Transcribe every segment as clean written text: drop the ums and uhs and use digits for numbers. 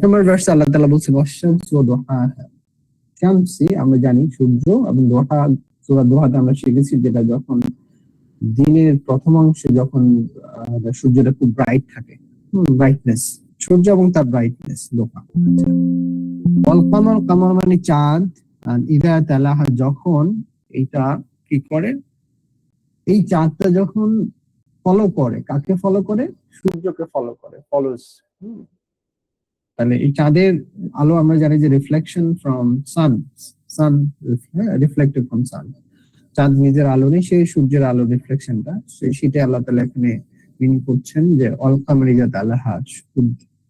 নম্বর ভার্সে আল্লাহ তাআলা বলছেন ওয়াশ-শামসি ওয়া দুহাহা। শামসি আমরা জানি সূর্য, এবং দোহা সূরা দোহাতে আমরা শিখেছি যেটা যখন দিনের প্রথম অংশে যখন সূর্যটা খুব ব্রাইট থাকে, ব্রাইটনেস, সূর্য এবং তার ব্রাইটনেস দোহা। আচ্ছা, ওয়াল কামার, কামার মানে চাঁদ, আর ইদা তালাহা যখন এটা কি করে, এই চাঁদটা যখন ফলো করে, কাকে ফলো করে? সূর্যকে ফলো করে, ফলোস। তাহলে এই চাঁদের আলো আমরা জানি যে reflection from sun, sun reflected from sun. চাঁদ নিজের আলো নেই, সেই সূর্যের আলো রিফ্লেকশনটা, সেটা আল্লাহ তাআলা এখানে মিন করছেন যে অল কামারি ইযা তালাহা,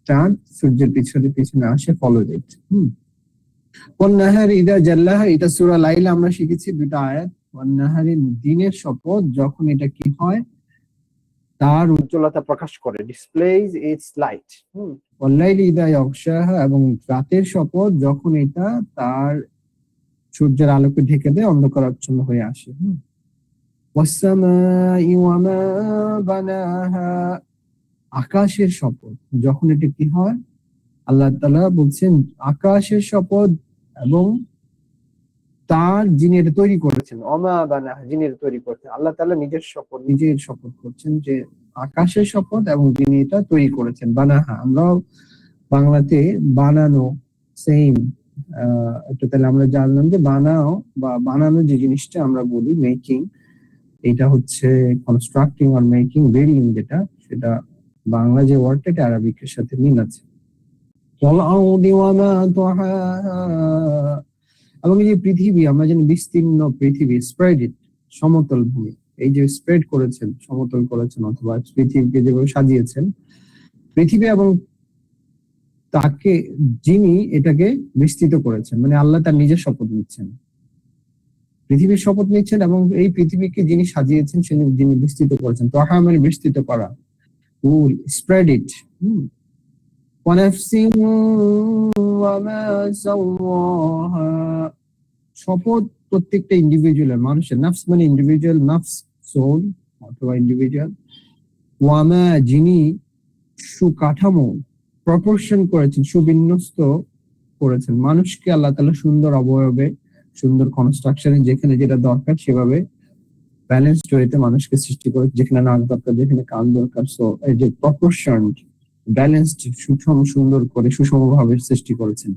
চাঁদ সূর্যের পিছনে পিছনে আসে, ফলো ইট। ওয়ান নাহারি ইযা জাল্লাহা, এটা সূরা লাইল আমরা শিখেছি দুটো আয়াত। ওয়ান নাহারি দিনের শপথ যখন এটা কি হয়, তার উজ্জ্বলতা প্রকাশ করে, ডিসপ্লেজ ইটস লাইট। ওয়াল লাইলি ইযা ইয়াগশাহা, এবং রাতের শপথ যখন এটা তার সূর্যের আলোকে ঢেকে দেয়, অন্ধকারাচ্ছন্ন হয়ে আসে। ওয়াস সামাই ওয়া মা বানাহা, আকাশের শপথ যখন এটা কি হয়, আল্লাহ তাআলা বলছেন আকাশের শপথ এবং তার যিনি এটা তৈরি করেছেন, ওমা বানাহা, যিনি এটা তৈরি করেছেন। আল্লাহ তাআলা নিজের শপথ করছেন যে আকাশের শপথ এবং যিনি এটা তৈরি করেছেন। বানাহা আমরা বাংলাতে বানানো, সেম। এটা তাহলে আমরা জানলাম যে বানাও বা বানানো যে জিনিসটা আমরা বলি মেকিং, এটা হচ্ছে কনস্ট্রাক্টিং আর মেকিং, বিল্ডিং যেটা, সেটা বাংলা যে ওয়ার্ডটা এটা আরবিকের সাথে মিল আছে। এবং এই যে পৃথিবী, আমরা জানি বিস্তীর্ণ পৃথিবী, স্প্রেড ইট, সমতল ভূমি, এই যে স্প্রেড করেছেন, সমতল করেছেন, অথবা পৃথিবীকে যেভাবে সাজিয়েছেন, পৃথিবী এবং তাকে যিনি এটাকে বিস্তৃত করেছেন, মানে আল্লাহ তার নিজের শপথ নিচ্ছেন, পৃথিবীর শপথ নিচ্ছেন, এবং এই পৃথিবীকে যিনি সাজিয়েছেন যিনি বিস্তৃত করেছেন। তাহা মানে বিস্তৃত করা, স্প্রেড ইট। শপথ প্রত্যেকটা ইন্ডিভিজুয়াল মানুষের, নাফস মানে ইন্ডিভিজুয়াল, নাফস সোল অথবা ইন্ডিভিজুয়াল। ওয়ামা যিনি সুকাঠামো, প্রপোর্শন করেছেন, সুবিন্যস্ত করেছেন মানুষকে আল্লাহ তাআলা সুন্দর অবয়বে, সুন্দর কনস্ট্রাকশনে, যেখানে যেটা দরকার সেভাবে ব্যালেন্সড ওয়েতে মানুষকে সৃষ্টি করে, যেখানে নাক দরকার, যেখানে কান দরকার, সো এই যে প্রপোর্শন, ব্যালেন্সড, সুষম, সুন্দর করে সুষমভাবে সৃষ্টি করেছেন।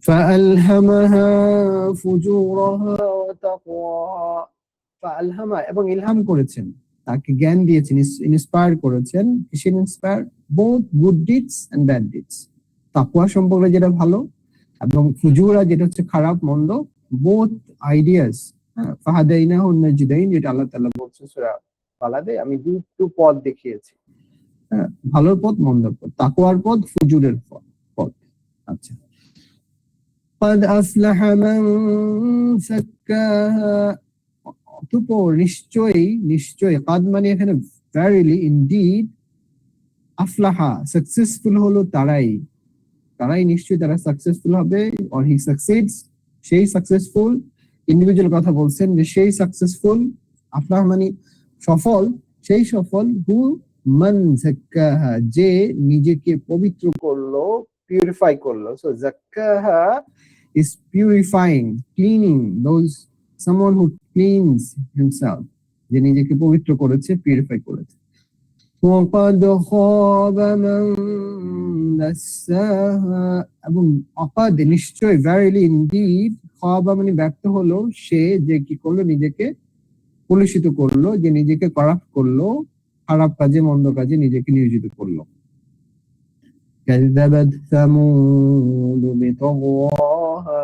ফাআলহামাহা ফুজুরাহা ওয়া তাকওয়াহা, ফাআলহামা এবং ইলহাম করেছেন, তাকে জ্ঞান দিয়েছেন, ইন্সপায়ার করেছেন। কিসের inspire? Both good deeds and bad deeds, তাকওয়া সম্পর্কে যেটা ভালো, এবং ফুজুরা যেটা হচ্ছে খারাপ মন্দ, বোথ আইডিয়াস। ফাহাদাইনাহু নাজদাইন, যেটা আল্লাহ তাআলা বলছেন সূরা ফালাদে, আমি দুটো পথ দেখিয়েছি, ভালোর পথ, মন্দর পথ, তাকওয়ার পথ, ফুজুরের পথ। আচ্ছা, قد أفلح من زكاها, অতঃপর নিশ্চয়ই কাদ মানে এখানে ভেরিলি, ইনডিড, আফলাহা সাকসেসফুল হলো তারাই নিশ্চয়ই তারা সাকসেসফুল হবে, অর হি সাকসিডস, সেই সাকসেসফুল, ইন্ডিভিজুয়াল কথা বলছেন যে সেই সাকসেসফুল, আফলাহ মানে সফল, সেই সফল, হু মান যাক্কাহা, যে নিজেকে পবিত্র করলো, পিউরিফাই করলো। সো যাক্কাহা is purifying, cleaning, someone who cleans himself, যে নিজেকে পবিত্র করেছে, পিউরিফাই করেছে। وقد خاب من دساها, এবং অকাদ নিশ্চয়, verily indeed, খাবা মানে ব্যর্থ হলো সে, যে কি করলো, নিজেকে কলুষিত করলো, যে নিজেকে করাপ্ট করলো, খারাপ কাজে, মন্দ কাজে নিজেকে নিয়োজিত করলো। কাযযাবাত সামুদ বিতগওয়াহা,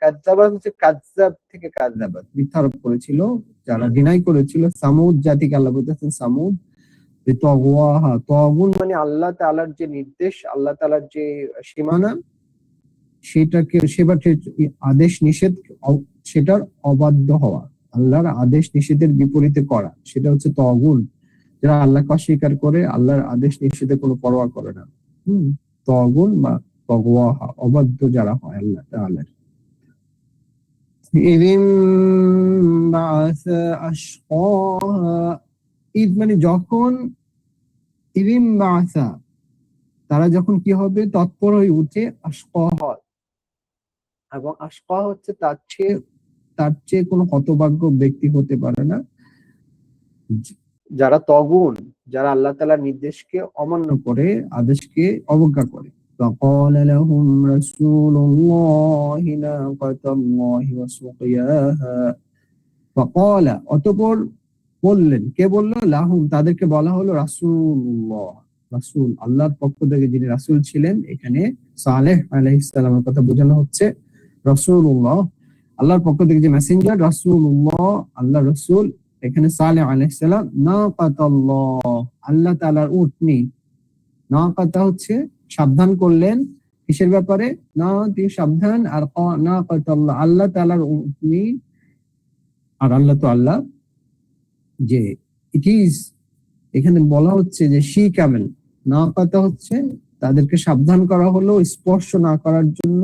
কাযযাবাত হচ্ছে কাযযাব থেকে কাযযাবাত, মিথ্যা আরোপ করেছিল, যারা ডিনাই করেছিল। সামুদ জাতিকে আল্লাহ বলতেছেন সামুদ বিতগওয়াহা, তাগুন মানে আল্লাহ তাআলার যে নির্দেশ, আল্লাহ তাআলার যে সীমানা, সেটাকে আদেশ নিষেধ, সেটার অবাধ্য হওয়া, আল্লাহর আদেশ নিষেধের বিপরীতে করা, সেটা হচ্ছে তাগুন, যারা আল্লাহকে অস্বীকার করে, আল্লাহর আদেশ নিষেধে কোনো পরোয়া করে না। তাগুন বা তাগওয়াহা, অবাধ্য যারা হয় আল্লাহ তাআলার। ইযিম বাআসা আশকাহা, ঈদ মানে যখন, ইযিম বাআসা তারা যখন কি হবে, তৎপর হয়ে উঠে আশকা হয়, এবং আশকা হচ্ছে তার চেয়ে কোনো হতভাগ্য ব্যক্তি হতে পারে না, যারা তগুন, যারা আল্লাহ তাআলার নির্দেশকে অমান্য করে, আদেশকে অবজ্ঞা করে। فقال لهم رسول الله ناقة الله وسقياها فقال, অতঃপর বললেন, কে বলল? লাহুম, তাদেরকে বলা হলো রাসূলুল্লাহ, রাসূল, আল্লাহর পক্ষ থেকে যিনি রাসূল ছিলেন, এখানে সালেহ আলাইহিস সালামের কথা বোঝানো হচ্ছে। রাসূলুল্লাহ, আল্লাহর পক্ষ থেকে যে মেসেঞ্জার, রাসূলুল্লাহ, আল্লাহ রাসূল, এখানে সালেহ আলাইহিস সালাম, নাকাতাল্লাহ, আল্লাহ তাআলার উটনি। নাকাতা হচ্ছে সাবধান করলেন, কিসের ব্যাপারে? না, তিনি সাবধান, আর নাকাতাল্লাহ, আল্লাহ তাআলার উটনি। আর আল্লাহ তো আল্লাহ, যে ইট ইজ, এখানে বলা হচ্ছে যে শি ক্যামেল, নাকাতা হচ্ছে তাদেরকে সাবধান করা হলো স্পর্শ না করার জন্য।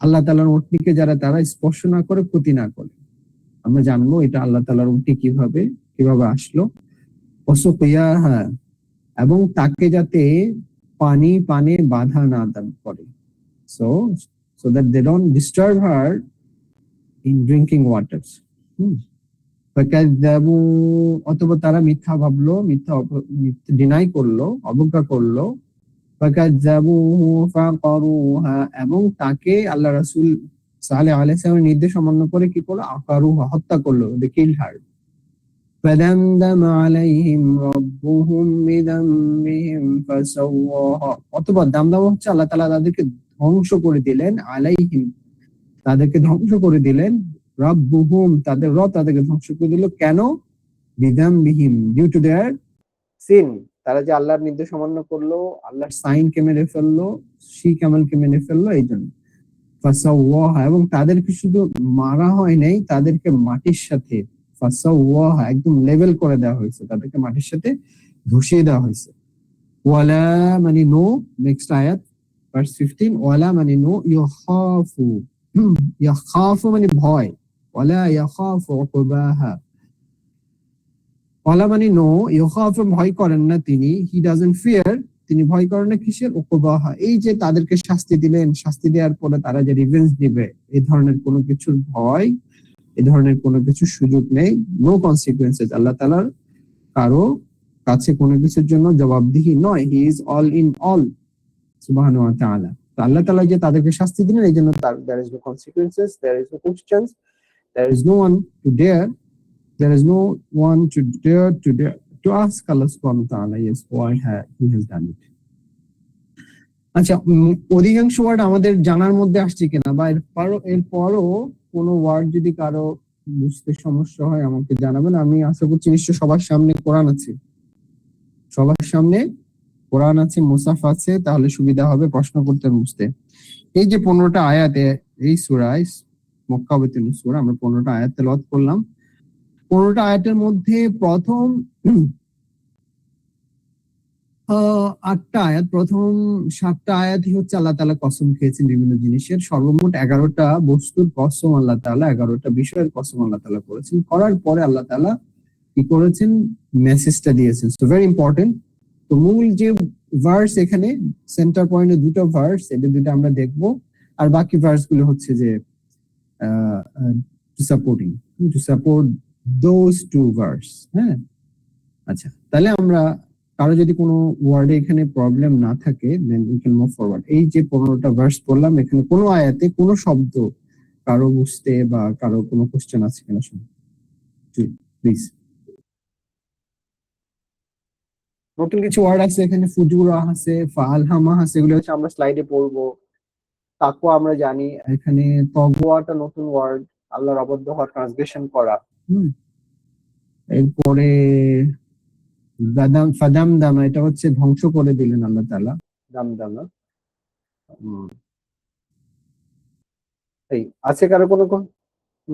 আল্লাহ তাআলার উটনিকে যারা তারা স্পর্শ না করে, ক্ষতি না করে। আমরা জানবো এটা আল্লাহ তাআলার উটনি কিভাবে আসলো। ওয়াসুকিয়াহা, এবং তাকে যাতে পানে বাধা না দান করে, so that they don't disturb her in drinking waters. ফাকাযযাবু, অথবা তারা মিথ্যা ভাবলো, মিথ্যা ডিনাই করলো, অবজ্ঞা করলো। ফাকাযযাবুহু ফাকারুহা, এবং তাকে আল্লাহ রাসূল সালেহ আলাইহিস সালামের নির্দেশ অমান্য করে কি করলো? আকারুহা, হত্যা করলো, they killed her. فدمدم عليهم ربهم بذنبهم فسواها, অথবা দামদাম হচ্ছে আল্লাহ তাআলা তাদেরকে ধ্বংস করে দিলেন, আলাইহিম, তাদেরকে ধ্বংস করে দিলেন, রাব্বুহুম, তাদের রব তাদেরকে ধ্বংস করে দিল। কেন? বিদামবিহিম, ডিউ টু দেয়ার সিন, তারা যে আল্লাহর নির্দেশ অমান্য করলো, আল্লাহর সাইনকে মেরে ফেললো, শি ক্যামেলকে মেরে ফেললো, এই জন্য। ফাসাওয়াহা, এবং তাদেরকে শুধু মারা হয় নাই, তাদেরকে মাটির সাথে, ফাসাওয়াহা, একদম লেভেল করে দেওয়া হয়েছে, তাদেরকে মাটির সাথে ধসিয়ে দেওয়া হয়েছে। ওয়ালা মানে নো, নেক্সট আয়াত ভার্স 15, ওয়ালা মানে নো, ইয়াখাফু, ইয়াখাফু মানে ভয়, ওয়ালা ইয়াখাফু উকবাহা, ওয়ালা মানে নো, ইয়াখাফু ভয় করেন না তিনি, হি ডাজন্ট ফিয়ার, তিনি ভয় করেন না কিসের? উকবাহা, এই যে তাদেরকে শাস্তি দিলেন, শাস্তি দেওয়ার পরে তারা যে রিভেঞ্জ দিবে, এই ধরনের কোনো কিছুর ভয়, এই ধরনের কোনো কিছুর সুযোগ নেই। নো কনসিকুয়েন্সেস, আল্লাহ তাআলার কারো কাছে কোনো কিছুর জন্য জবাবদিহি নয়, he is all in all সুবহানাহু ওয়া তাআলা। তো আল্লাহ তাআলা যে তাদেরকে শাস্তি দিলেন, এই জন্য there is no consequences, there is no questions, there is no one to dare, there is no one to dare to ask Allah subhanahu wa ta'ala, yes, why he has done it. আচ্ছা, অধিকাংশ word আমাদের জানার মধ্যে আসছে কিনা, বা এরপরও কোনো ওয়ার্ড যদি কারো বুঝতে সমস্যা হয় আমাকে জানাবেন। আমি আশা করছি নিশ্চয় সবার সামনে কোরআন আছে, সবার সামনে কোরআন আছে, মুসাফ আছে, তাহলে সুবিধা হবে প্রশ্ন করতে বুঝতে। এই যে 15টা আয়াতে, এই সূরায় মক্কা অবতীর্ণ সূরা, আমরা 15টা আয়াত তেলাওয়াত করলাম। 15টা আয়াতের মধ্যে প্রথম 8টা আয়াত, প্রথম 7টা আয়াতই হচ্ছে আল্লাহ তাআলা কসম খেয়েছেন বিভিন্ন জিনিসের। সর্বমোট 11টা বস্তুর কসম আল্লাহ তাআলা, 11টা বিষয়ের কসম আল্লাহ তাআলা করেছেন। করার পরে আল্লাহ তাআলা কি করেছেন? মেসেজটা দিয়েছেন। So very important. তো মূল যে ভার্স, এখানে সেন্টার পয়েন্টে দুটো ভার্স, এটা দুটো আমরা দেখবো, আর বাকি ভার্স গুলো হচ্ছে যে to support those two verse. হ্যাঁ, আচ্ছা, তাহলে আমরা, কারো যদি কোনো ওয়ার্ডে এখানে প্রবলেম না থাকে, then we can move forward. এই যে 15টা ভার্স পড়লাম, এখানে কোনো আয়াতে কোনো শব্দ কারো বুঝতে বা কারো কোনো কোশ্চেন আছে কিনা শুনুন প্লিজ। নতুন কিছু ওয়ার্ড আছে এখানে, ফুজুরা আছে, ফালহামা আছে, এগুলো হচ্ছে আমরা স্লাইডে পড়বো। তাকওয়া আমরা জানি, এখানে তগওয়াটা নতুন ওয়ার্ড, আল্লাহর অবাধ্য হওয়ার ট্রান্সগ্রেশন করা। এরপরে ফাদামদামা, এটা হচ্ছে ধ্বংস করে দিলেন আল্লাহ তাআলা, দামদামা। এই আছে কারো কোনো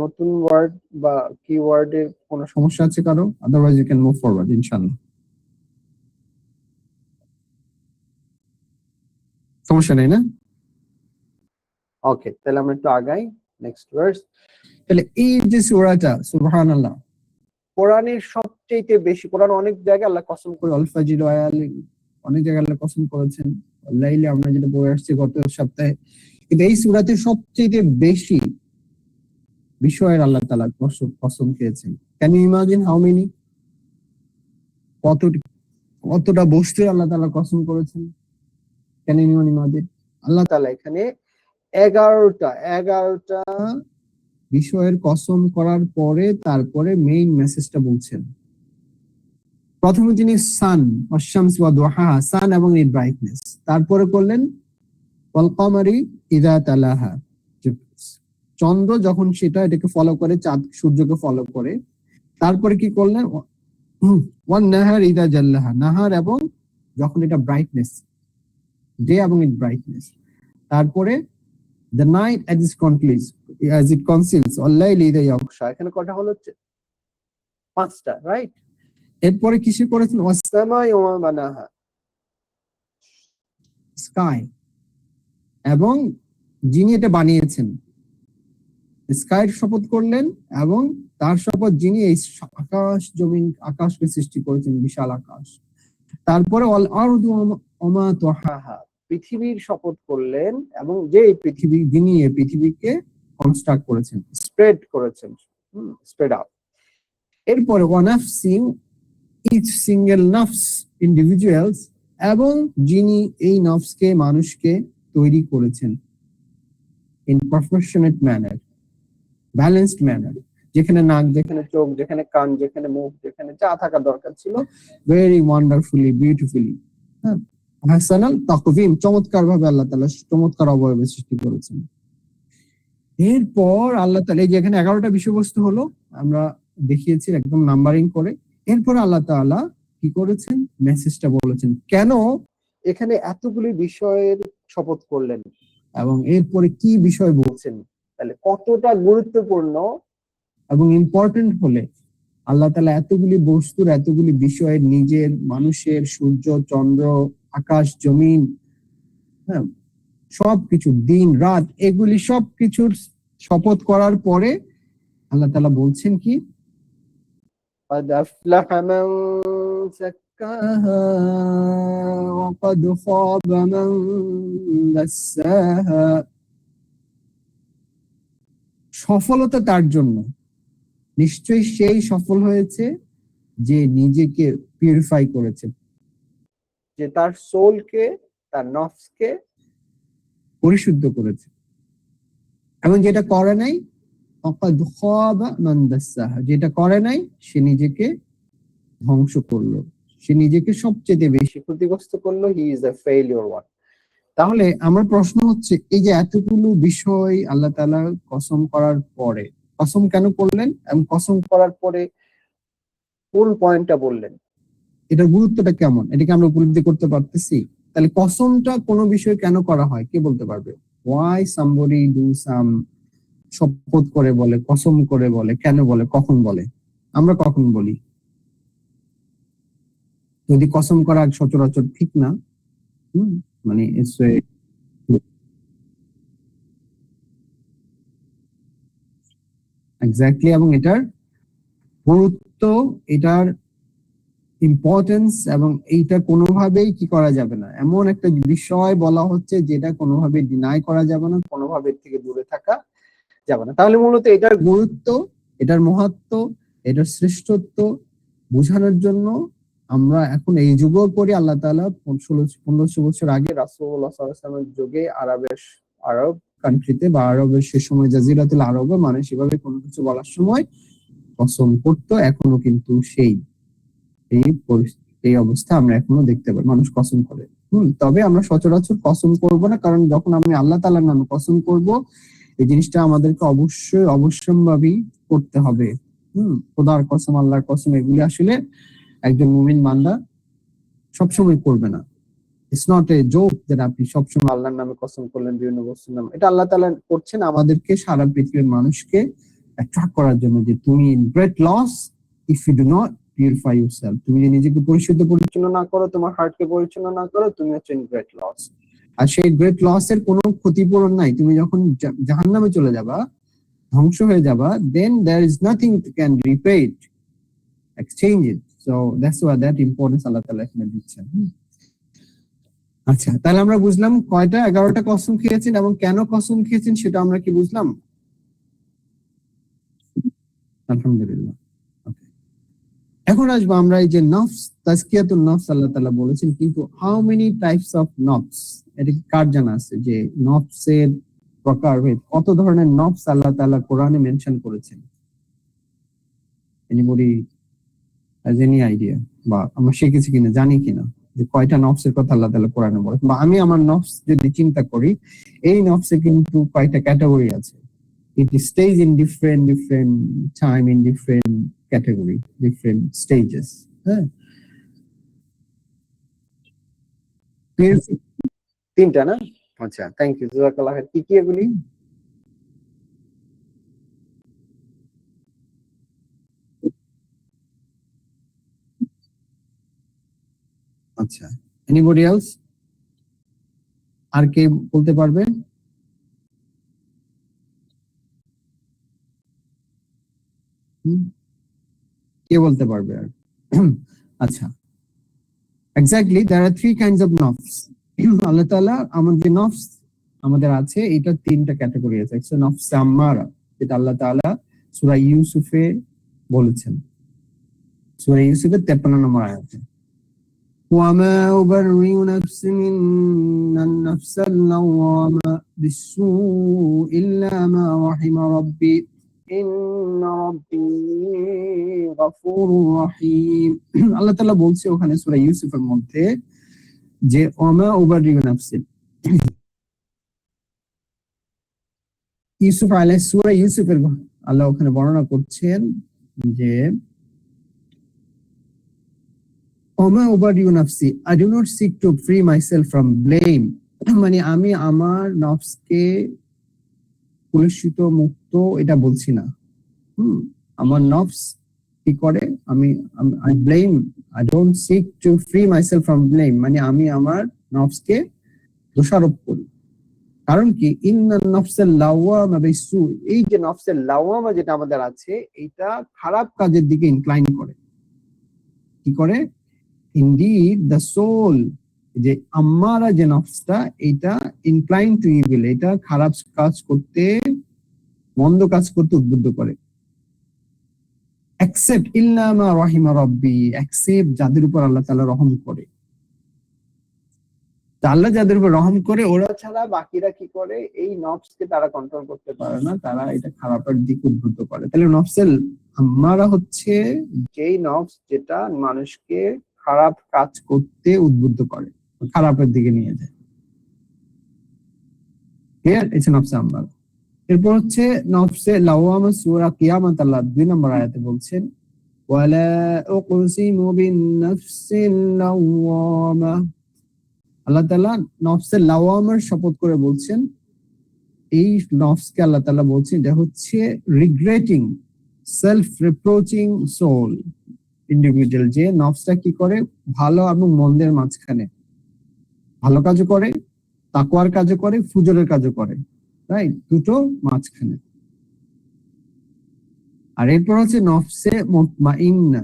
নতুন ওয়ার্ড বা কি ওয়ার্ডে কোনো সমস্যা আছে কারো? Otherwise you can move forward ইনশাআল্লাহ। সমস্যা নেই না? ওকে, তাহলে আমরা একটু আগাই, নেক্সট ভার্স। তাহলে এই যে সূরাটা, সুবহানাল্লাহ, কোরআনের সবচেয়ে বেশি, কোরআন অনেক জায়গায় আল্লাহ কসম করে, আল ফাজর অনেক জায়গায় আল্লাহ কসম করেছেন, লাইলে আমরা যেটা পড়ে আসছি গত সপ্তাহে। কিন্তু এই সূরাতে সবচেয়ে বেশি বিষয়ের আল্লাহ তাআলা কসম খেয়েছেন। Can you imagine how many? কতটা বস্তু আল্লাহ তাআলা কসম করেছেন? Can you imagine? আল্লাহ তাআলা এখানে 11টা বিষয়ের কসম করার পরে তারপরে মেইন মেসেজটা বলছেন। প্রথমে তিনি সান ওয়াশ-শামস ওয়া দুহাহা, সান এবং এর ব্রাইটনেস। তারপরে করলেন ওয়াল কমারি ইযা তালাহা, চন্দ্র যখন এটাকে ফলো করে, চাঁদ সূর্যকে ফলো করে। তারপরে কি করলেন? ওয়ান নাহার ইযা জাল্লাহা, নাহার এবং যখন এটা ব্রাইটনেস, ডে এবং ইট ব্রাইটনেস। তারপরে the night as it conceals ওয়াল-লাইলি ইযা ইয়াগশা, এখানে কটা হলো? 5টা, রাইট? এরপরে কিসে করেছেন? ওয়াস-সামাই ওয়া মা বানাহা, স্কাই এবং যিনি এটা বানিয়েছেন, স্কাইয়ের শপথ করলেন এবং তার শপথ যিনি এই আকাশ জমিন আকাশকে সৃষ্টি করেছেন, বিশাল আকাশ। তারপরে ওয়াল আরদু ওয়া মা তাহাহা, পৃথিবীর শপথ করলেন এবং যে যিনি এই পৃথিবীকে কনস্ট্রাক্ট করেছেন, স্প্রেড করেছেন, স্প্রেড আউট। এরপরে ওয়া নাফসিন, ইচ সিঙ্গেল নফস, ইন্ডিভিজুয়ালস, এবং যিনি এই নফসকে, মানুষকে তৈরি করেছেন ইন প্রফেশনেট ম্যানার, ব্যালেন্সড ম্যানার, যেখানে নাক, যেখানে চোখ, যেখানে কান, যেখানে মুখ, যেখানে যা থাকা দরকার ছিল, ভেরি ওয়ান্ডারফুলি, বিউটিফুলি, হ্যাঁ, হাসানাল তাকওয়িম, চমৎকার ভাবে আল্লাহ তাআলা চমৎকার অবয়বের সৃষ্টি করেছেন। এরপর আল্লাহ তাআলা, এই যে এখানে 11টা বিষয়বস্তু হলো, আমরা দেখিয়েছি একদম নাম্বারিং করে। এরপর আল্লাহ তাআলা কি করেছেন? মেসেজটা বলেছেন। কেন এখানে এতগুলি বিষয়ের শপথ করলেন এবং এরপরে কি বিষয় বলছেন, তাহলে কতটা গুরুত্বপূর্ণ এবং ইম্পর্টেন্ট হলে আল্লাহ তাআলা এতগুলি বস্তুর, এতগুলি বিষয়ের, নিজের, মানুষের, সূর্য, চন্দ্র, আকাশ, জমিন, হ্যাঁ, সবকিছু, দিন রাত, এগুলি সবকিছুর শপথ করার পরে আল্লাহ তাআলা বলছেন কি? قد أفلح من زكاها وقد خاب من دساها, সফলতা তার জন্য, নিশ্চয়ই সেই সফল হয়েছে যে নিজেকে পিউরিফাই করেছে, যে তার সোলকে, তার নফসকে পরিশুদ্ধ করেছে। এবং যেটা করে নাই, ফাকাদ খাবা মান দাসসাহা, যেটা করে নাই সে নিজেকে ধ্বংস করলো, সে নিজেকে সবচেয়ে বেশি ক্ষতিগ্রস্ত করলো। He is a failure one. তাহলে আমার প্রশ্ন হচ্ছে, এই যে এতগুলো বিষয় আল্লাহ তাআলা কসম করার পরে, কসম কেন করলেন এবং কসম করার পরে কোন পয়েন্টটা বললেন, এটার গুরুত্বটা কেমন, এটাকে আমরা উপলব্ধি করতে পারতেছি? তাহলে কসমটা কোনো বিষয় কেন করা হয়, কে বলতে পারবে? ওয়াই সামবডি ডু সাম, শপথ করে বলে, কসম করে বলে, কেন বলে, কখন বলে? আমরা কখন বলি? যদি কসম করা সচরাচর ঠিক না, মানে এক্স্যাক্টলি, এবং এটার গুরুত্ব, এটার ইম্পর্টেন্স, এবং এইটা কোনোভাবেই কি করা যাবে না, এমন একটা বিষয় বলা হচ্ছে যেটা কোনোভাবে ডিনাই করা যাবে না, কোনোভাবে থেকে দূরে থাকা যাবে না। তাহলে মূলত এটার গুরুত্ব, এটার মাহাত্ম্য, এটার শ্রেষ্ঠত্ব বোঝানোর জন্য আমরা এখন এই যুগেও পড়ি, আল্লাহ তাআলা 1500 বছর আগে রাসূলুল্লাহ সাল্লাল্লাহু আলাইহি ওয়াসাল্লামের যুগে আরব কান্ট্রিতে বা আরবের সে সময় জাজিরাতুল আরবে মানুষ এভাবে কোনো কিছু বলার সময় কসম করতো। এখনো কিন্তু এই অবস্থা আমরা এখনো দেখতে পাই, মানুষ কসম করে। তবে আমরা সচরাচর কসম করব না, কারণ যখন আমি আল্লাহ তাআলার নামে কসম করব, এই জিনিসটা আমাদেরকে অবশ্যম্ভাবী করতে হবে। খোদার কসম, আল্লাহর কসম, এগুলি আসলে একজন মুমিন বান্দা সবসময় করবে না। ইটস নট এ জোক যে আপনি সবসময় আল্লাহর নামে কসম করলেন, বিভিন্ন বস্তুর নামে। এটা আল্লাহ তাআলা করছেন আমাদেরকে, সারা পৃথিবীর মানুষকে অ্যাট্রাক্ট করার জন্য, যে তুমি in great loss if you do not purify yourself. তুমি যদি নিজেকে পরিশুদ্ধ পরিচ্ছন্ন না করো, তোমার হার্টকে পরিচ্ছন্ন না করো, তুমি হচ্ছে ইন গ্রেট লস। আর সেই গ্রেট লস এর কোনো ক্ষতিপূরণ নাই। তুমি যখন জাহান্নামে চলে যাবা, ধ্বংস হয়ে যাবা, then there is nothing can repay it, exchange it. So that's why that importance আল্লাহ তাআলা এখানে দিচ্ছেন। আচ্ছা, তাহলে আমরা বুঝলাম কয়টা 11টা কসম খেয়েছেন এবং কেন কসম খেয়েছেন সেটা আমরা কি বুঝলাম? আলহামদুলিল্লাহ। Okay. এখন আসবো আমরা এই যে নফস, তাজকিয়াতুন নফস আল্লাহ তাআলা বলেছেন, কিন্তু হাউ মেনি টাইপস অফ নফস, এটা কি কার জানা আছে যে নফসের প্রকারভেদ, কত ধরনের নফস আল্লাহ তাআলা কোরআনে মেনশন করেছেন? এনিবডি হ্যাজ এনি আইডিয়া, বা আমরা শিখেছি কিনা, জানি কিনা যে কয়টা নফসের কথা আল্লাহ তাআলা কোরআনে বলেছেন? বা আমি আমার নফস যদি চিন্তা করি, এই নফসে কিন্তু কয়টা ক্যাটাগরি আছে? It stays in different time, in different category, different stages. হ্যাঁ, তিনটা না? আচ্ছা, থ্যাংক ইউ, জাযাকাল্লাহ খাইর। কি কি এগুলি? আচ্ছা, এনিবডি এলস? আর কে বলতে পারবে? কে বলতে পারবে আর? আচ্ছা, exactly there are three kinds of নফস। আল্লাহ তাআলা আমাদের নফস আমাদের আছে, এটা তিনটা ক্যাটাগরি আছে। একটা নফস আম্মারা, যেটা আল্লাহ তাআলা সূরা ইউসুফে বলেছেন, সূরা ইউসুফের 53 নম্বর আয়াতে, وما أبرئ نفسي إن النفس اللوامة بالسوء إلا ما رحم ربي إن ربي غفور رحيم। আল্লাহ তাআলা বলছে ওখানে সূরা ইউসুফের মধ্যে যে ওমা উবারিউ নাফসি, ইউসুফ আলাইহিস সূরা ইউসুফের আল্লাহ ওখানে বর্ণনা করছেন যে ওমা উবারিউ নাফসি, I do not seek to free myself from blame, মানে আমি আমার নফসকে কলুষিত মুক্ত এটা বলছি না। আমার নফস কি করে, আমি I blame, I don't seek to free myself from blame, মানে আমি আমার নফসকে দোষারোপ করি। কারণ কি, ইন্নান নফসের লাওয়ামা বিসু, এই যে নফসের লাওয়ামা যেটা আমাদের আছে, এটা খারাপ কাজের দিকে ইনক্লাইন করে। কি করে? ইনডিড দ্য সোল, যে আম্মারা যে নফসটা, এটা ইনক্লাইন টু ইভিল, এটা খারাপ কাজ করতে, মন্দ কাজ করতে উদ্বুদ্ধ করে। এক্সেপ্ট ইল্লা মা রাহিমা রাব্বি, এক্সেপ্ট যাদের উপর আল্লাহ তাআলা রহম করে। আল্লাহ যাদের উপর রহম করে, ওরা ছাড়া বাকিরা কি করে, এই নফসকে তারা কন্ট্রোল করতে পারে না, তারা এটা খারাপের দিকে উদ্বুদ্ধ করে। তাহলে নফসেল আম্মারা হচ্ছে যেই নফস যেটা মানুষকে খারাপ কাজ করতে উদ্বুদ্ধ করে, খারাপের দিকে নিয়ে যায়। ক্লিয়ার? এটা নফসে আম্মারা। এরপর হচ্ছে নফসে লাওয়ামা, সূরা কিয়ামত আল্লাহ 2 নম্বর আয়াতে বলছেন ওয়ালা উকসিমু বিন-নাফসিল লাওয়ামা, আল্লাহ তাআলা নফসে লাওয়ামার শপথ করে বলছেন। এই নফসকে আল্লাহ তাআলা বলছেন এটা হচ্ছে রিগ্রেটিং, সেলফ রিপ্রোচিং সোল, ইন্ডিভিজুয়াল, যে নফসটা কি করে, ভালো এবং মন্দের মাঝখানে, ভালো কাজও করে, তাকওয়ার কাজও করে, ফুজরের কাজও করে, রাইট, দুটো মাঝখানে। আর এরপর হচ্ছে নফসে মুতমাইন্না,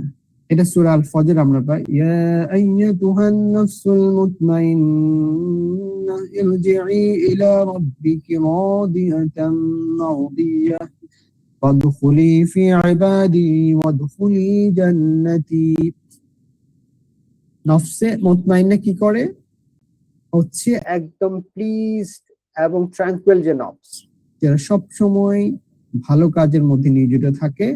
এটা সূরা আল ফজর আমরা পাই, ইয়া আইয়াতুহান নাফসুল মুতমাইন্না ইরজিই ইলা রাব্বিকি রাদিয়াতাম মারদিয়া ফাদখুলি ফি ইবাদি ওয়াদখুলি জান্নাতি। নফসে মুতমাইন্না কি করে, হচ্ছে একদম প্লিজড এবং ট্রাঙ্কুইল যে নফস, যারা সব সময় ভালো কাজের মধ্যে নিয়োজিত থাকে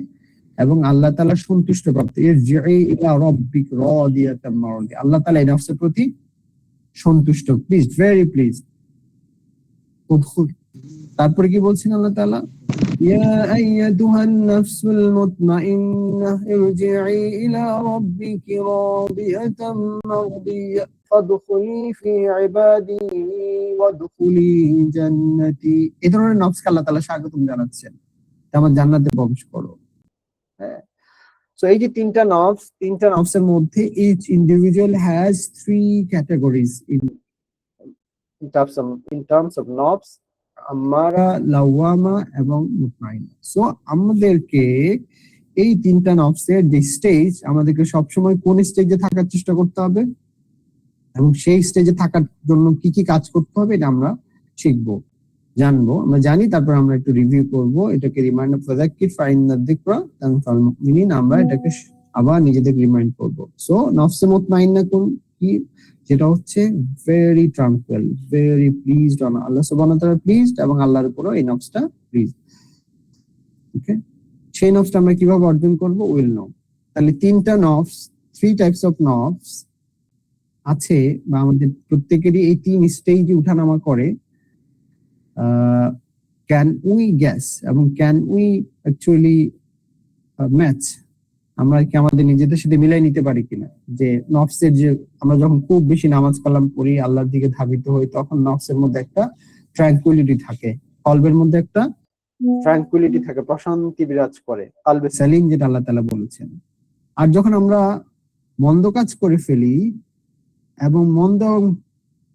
এবং আল্লাহ তাআলা সন্তুষ্ট প্রাপ্ত। ইরজিই ইলা রাব্বিক রাদিয়াতাম মারদিয়া, আল্লাহ তাআলা এই নফসের প্রতি সন্তুষ্ট, প্লিজড, ভেরি প্লিজড। তারপরে কি বলছেন আল্লাহ তাআলা, ইয়া আইয়াতুহান নাফসুল মুতমাইন্না ইরজিই ইলা রাব্বিকি রাদিয়াতাম মারদিয়া ফাদখুলি ফি ইবাদি ওয়াদখুলি জান্নাতি। এই ধরনের নফসকে আল্লাহ তাআলা স্বাগতম জানাচ্ছেন, আমার জান্নাতে প্রবেশ করো। হ্যাঁ, সো এই যে তিনটা নফসের মধ্যে each individual has three categories in terms of নফস, আম্মারা, লাওয়ামা এবং মুতমাইন্না। সো আমাদেরকে এই তিনটা নফসের যে স্টেজ, আমাদেরকে সবসময় কোন স্টেজে থাকার চেষ্টা করতে হবে? এবং সেই স্টেজে থাকার জন্য কি কি কাজ করতে হবে এটা আমরা শিখবো, জানবো। আমরা জানি, তারপর আমরা একটু রিভিউ করব। এটাকে রিমাইন্ডার ফাযাক্কির ফাইন্না যিকরা তানফাউল মুমিনিন, আমরা এটাকে আবার নিজেদের রিমাইন্ড করব। সো নফসে মুতমাইন্না কি, যেটা হচ্ছে very tranquil, very pleased on Allah সুবহানাহু ওয়া তাআলা, প্লিজড, এবং আল্লাহর উপরও এই নফসটা প্লিজ। ওকে, সেই নফসটা আমরা কিভাবে অর্জন করব? Will know. তাহলে তিনটা নফস, 3 টাইপস অফ নফস আছে, বা আমাদের প্রত্যেকেরই এই 3 স্টেজে উঠানামা করে। ক্যান উই গ্যাস এবং ক্যান উই অ্যাকচুয়ালি ম্যাচ, আমরা কি আমাদের নিজেদের সাথে মিলাই নিতে পারি কিনা? যে নফসের যে, আমরা যখন খুব বেশি নামাজ কালাম পড়ি, আল্লাহর দিকে ধাবিত হই, তখন নফসের মধ্যে একটা ট্র্যাঙ্কুইলিটি থাকে, কলবের মধ্যে একটা ট্র্যাঙ্কুইলিটি থাকে, প্রশান্তি বিরাজ করে, কলবে সালিম, যেটা আল্লাহ তাআলা বলেছেন। আর যখন আমরা মন্দ কাজ করে ফেলি এবং মন্দ এবং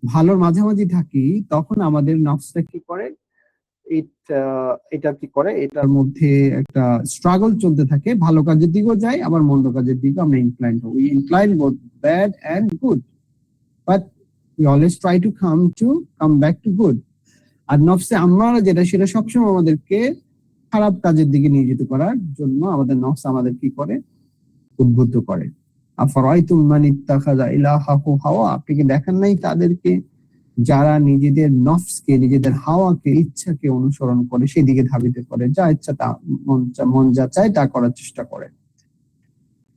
ভালোর মাঝামাঝি থাকি, তখন আমাদের নফসটা কি করে? এটা কি করে? এটার মধ্যে একটা স্ট্রাগল চলতে থাকে, ভালো কাজের দিকেও যায়, আবার মন্দ কাজের দিকে আমরা ইনক্লাইন্ড হই। We incline both bad and good, but we always try to come back to good. আর নফসে আমরা যেটা, সেটা সবসময় আমাদেরকে খারাপ কাজের দিকে নিয়োজিত করার জন্য আমাদের নফস আমাদের কি করে? উদ্বুদ্ধ করে। আফরাইতুম মান ইত্তাখাযা ইলাহাহু হাওয়া, আপনি কি দেখেন নাই তাদেরকে যারা নিজেদের নফসকে, নিজেদের হাওয়াকে, ইচ্ছাকে অনুসরণ করে, সেদিকে ধাবিত করে, যা ইচ্ছা তা, মন যা চায় তা করার চেষ্টা করে।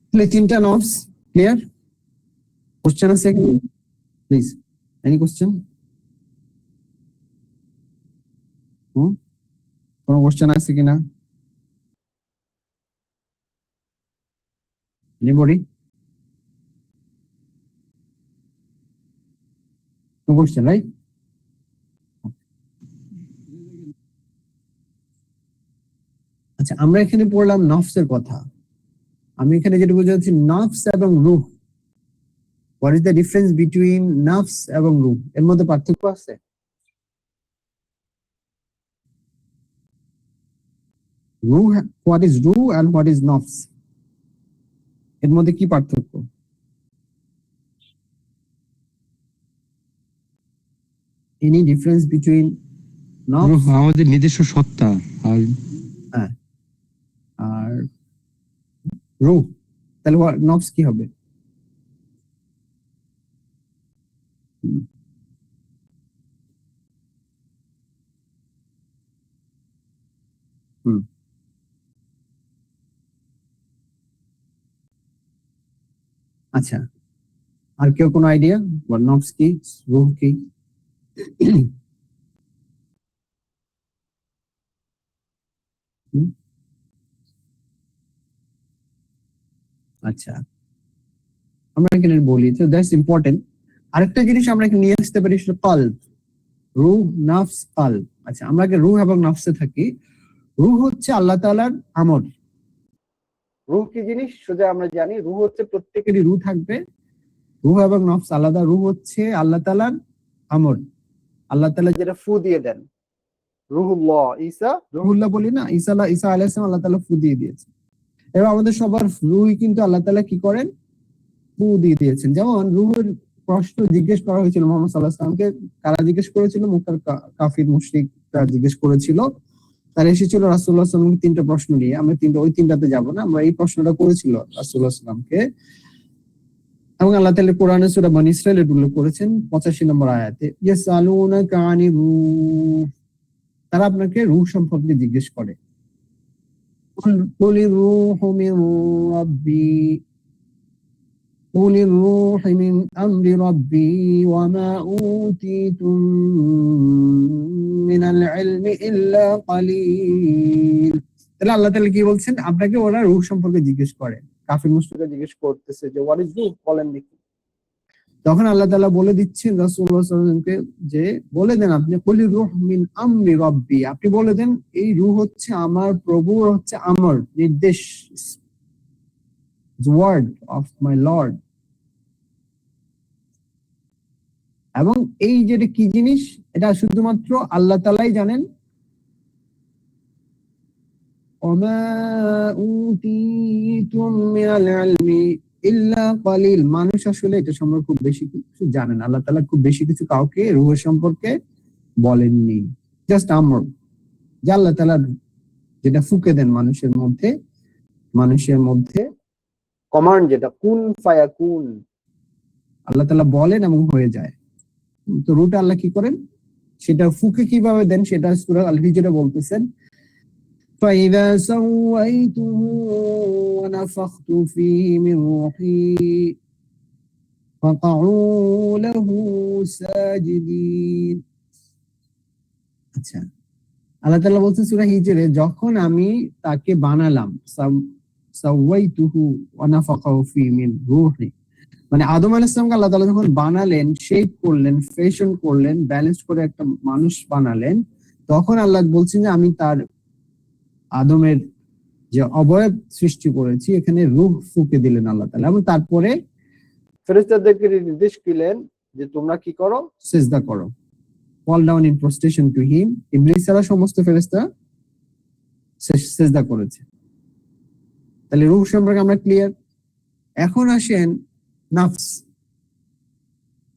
তাহলে তিনটা নফস ক্লিয়ার? কোশ্চেন আছে প্লিজ? Any question? কোনো কোশ্চেন আছে কিনা? এনিবডি? No question, right? আচ্ছা, আমরা এখানে পড়লাম নফসের কথা। আমি এখানে যেটা বোঝাচ্ছি, নফস এবং রূহ, what is the difference between নফস এবং রূহ? এর মধ্যে পার্থক্য আছে? রূহ, হোয়াট ইজ রূহ এন্ড হোয়াট ইজ নফস? এর মধ্যে কি পার্থক্য? এনি ডিফারেন্স বিটুইন নফস? আমাদের নিজস্ব সত্তা আর হ্যাঁ, আর রূহ। তাহলে নফস কি হবে? আচ্ছা, আর কেউ কোনো আইডিয়া নফস কি, রূহ কি? আচ্ছা, আমরা এখানে বলি, তো দ্যাটস ইম্পর্টেন্ট। আরেকটা জিনিস আমরা এখানে নিয়ে আসতে পারি, সেটা কলব। রূহ, নফস, কলব। আচ্ছা, আমরা আগে রূহ এবং নফসে থাকি। রূহ হচ্ছে আল্লাহ তাআলার আমর। রূহ কি জিনিস সোজা আমরা জানি, রূহ হচ্ছে প্রত্যেকেরই রূহ থাকবে। রূহ এবং নফস আলাদা। রূহ হচ্ছে আল্লাহ তাআলার আমর, আল্লাহ তাআলা যেটা ফু দিয়ে দেন। রুহুল্লাহ, ঈসা রুহুল্লাহ বলি না, ঈসা আলাইহিস সালাম আল্লাহ তাআলা ফু দিয়ে দিয়েছেন। এবার আমাদের সবার রূহ কিন্তু আল্লাহ তাআলা কি করেন? ফু দিয়ে দিয়েছেন। যেমন রূহের প্রশ্ন জিজ্ঞেস করা হয়েছিল মুহাম্মদ সাল্লাল্লাহু আলাইহি ওয়াসাল্লামকে। কারা জিজ্ঞেস করেছিল? মুনকার কাফির মুশরিকরা জিজ্ঞেস করেছিল। তারা এসেছিল রাসূলুল্লাহ সাল্লাল্লাহু আলাইহি ওয়াসাল্লামকে 3টা প্রশ্ন নিয়ে। আমরা ওই তিনটাতে যাব না, আমরা এই প্রশ্নটা করেছিল রাসূলুল্লাহ সাল্লাল্লাহু আলাইহি ওয়াসাল্লামকে। এবং আল্লাহ তাআলা কোরআনে সূরা বনী ইসরাঈলের উল্লেখ করেছেন 85 নম্বর আয়াতে, ইয়াসআলুনাকা আনির রূহ, তারা আপনাকে রূহ সম্পর্কে জিজ্ঞেস করে। কুলির রূহু মিন রাব্বি, কুলির রূহু মিন আমরি রাব্বি ওয়া মা উতীতুম মিনাল ইলমি ইল্লা কালিল। তাহলে আল্লাহ তাআলা কি বলছেন? আপনাকে ওরা রূহ সম্পর্কে জিজ্ঞেস করে। কাফির মুশরিকরা জিজ্ঞেস করতেছে যে হোয়াট ইজ রূহ, বলেন দেখি। তখন আল্লাহ তাআলা বলে দিচ্ছেন রাসূলুল্লাহ সাল্লাল্লাহু আলাইহি ওয়াসাল্লামকে যে বলে দেন আপনি, কুলির রূহ মিন আমরি রাব্বি, আপনি বলে দেন এই রূহ হচ্ছে আমার প্রভুর হচ্ছে আমর, নির্দেশ, ওয়ার্ড অফ মাই লর্ড। এবং এই যেটা কি জিনিস, এটা শুধুমাত্র আল্লাহ তাআলাই জানেন। ওমা উতীতুম মিনাল ইলমি ইল্লা কালিল, মানুষ আসলে এটা সম্পর্কে খুব বেশি কিছু জানে না। আল্লাহ তাআলা খুব বেশি কিছু কাউকে রূহের সম্পর্কে বলেননি। জাস্ট আমর, যে আল্লাহ তাআলা যেটা ফুঁকে দেন মানুষের মধ্যে কমান্ড, যেটা কুন ফায়াকুন, আল্লাহ তাআলা বলেন এবং হয়ে যায়। তো রুটা আল্লাহ কি করেন, সেটা ফুঁকে কিভাবে দেন সেটা সূরা আল হিজরে বলতেছেন, فَإِذَا سَوَّيْتُهُ وَنَفَخْتُ فِيهِ مِنْ رُوحِي فَقَعُوا لَهُ سَاجِدِينَ। আচ্ছা, আল্লাহ তাআলা বলছেন সূরা হিজরে, যখন আমি তাকে বানালাম, সাওয়াইতুহু ওয়া নাফাখাউ ফি মিন রূহি, মানে আদম আলাইহিস সালামকে আল্লাহ তাআলা যখন বানালেন, শেপ করলেন, ফ্যাশন করলেন, ব্যালেন্স করে একটা মানুষ বানালেন, তখন আল্লাহ বলছেন যে আমি তার আদমের যে অবয়ব সৃষ্টি করেছি এখানে রূহ ফুঁকে দিলেন আল্লাহ তাআলা, এবং তারপরে ফেরেশতাদেরকে নির্দেশ দিলেন যে তোমরা কি করো, সিজদা করো, fall down in prostration to him। ইবলিস ছাড়া সমস্ত ফেরেশতা সিজদা করেছে। তাহলে রূহ সম্পর্কে আমরা ক্লিয়ার। এখন আসেন নাফস।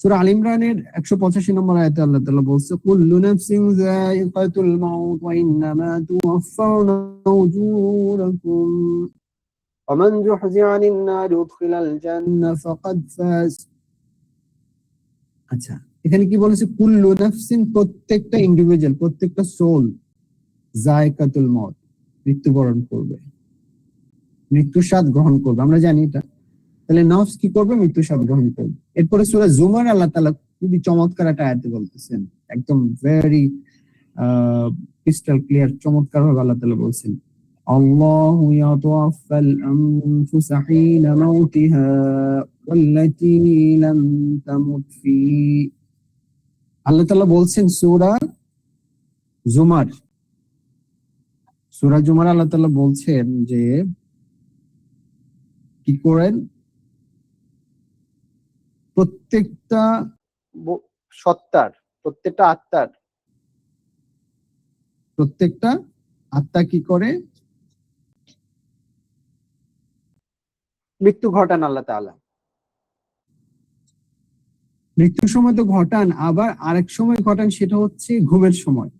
সূরা আল ইমরানের 185 নম্বর আয়াতে আল্লাহ তাআলা বলছে, কুল্লু নাফসিন যায়িকাতুল মাউত ওয়া ইন্নামা তুওয়াফাউনা উজুরাকুম ওয়া মান যুহজিয়া আনিন নারি উদখিলাল জান্নাহ ফাকাদ ফাজ। আচ্ছা, এখানে কি বলেছে, কুল্লু নাফসিন, প্রত্যেকটা ইন্ডিভিজুয়াল, প্রত্যেকটা সোল, যায়িকাতুল মাউত, মৃত্যুবরণ করবে, মৃত্যুর স্বাদ গ্রহণ করবে, আমরা জানি এটা। তাহলে নফস কি করবে, মৃত্যু স্বাদ গ্রহণ করবে। এরপরে সূরা জুমার আল্লাহ তাআলা খুবই চমৎকার একটা আয়াতে বলতেছেন, একদম ভেরি ক্রিস্টাল ক্লিয়ার, চমৎকার ভাবে আল্লাহ তাআলা বলছেন, আল্লাহু ইয়াতাওয়াফাল আনফুসা হিনা মাউতিহা ওয়াল্লাতী লাম তামুত ফি। আল্লাহ তাআলা বলছেন সূরা জুমার আল্লাহ তাআলা বলছেন যে কি করেন, প্রত্যেকটা সত্তার, প্রত্যেকটা আত্মা কি করে, মৃত্যু ঘটান আল্লাহ তাআলা। মৃত্যুর সময় তো ঘটান, আবার আরেক সময় ঘটান, সেটা হচ্ছে ঘুমের সময়।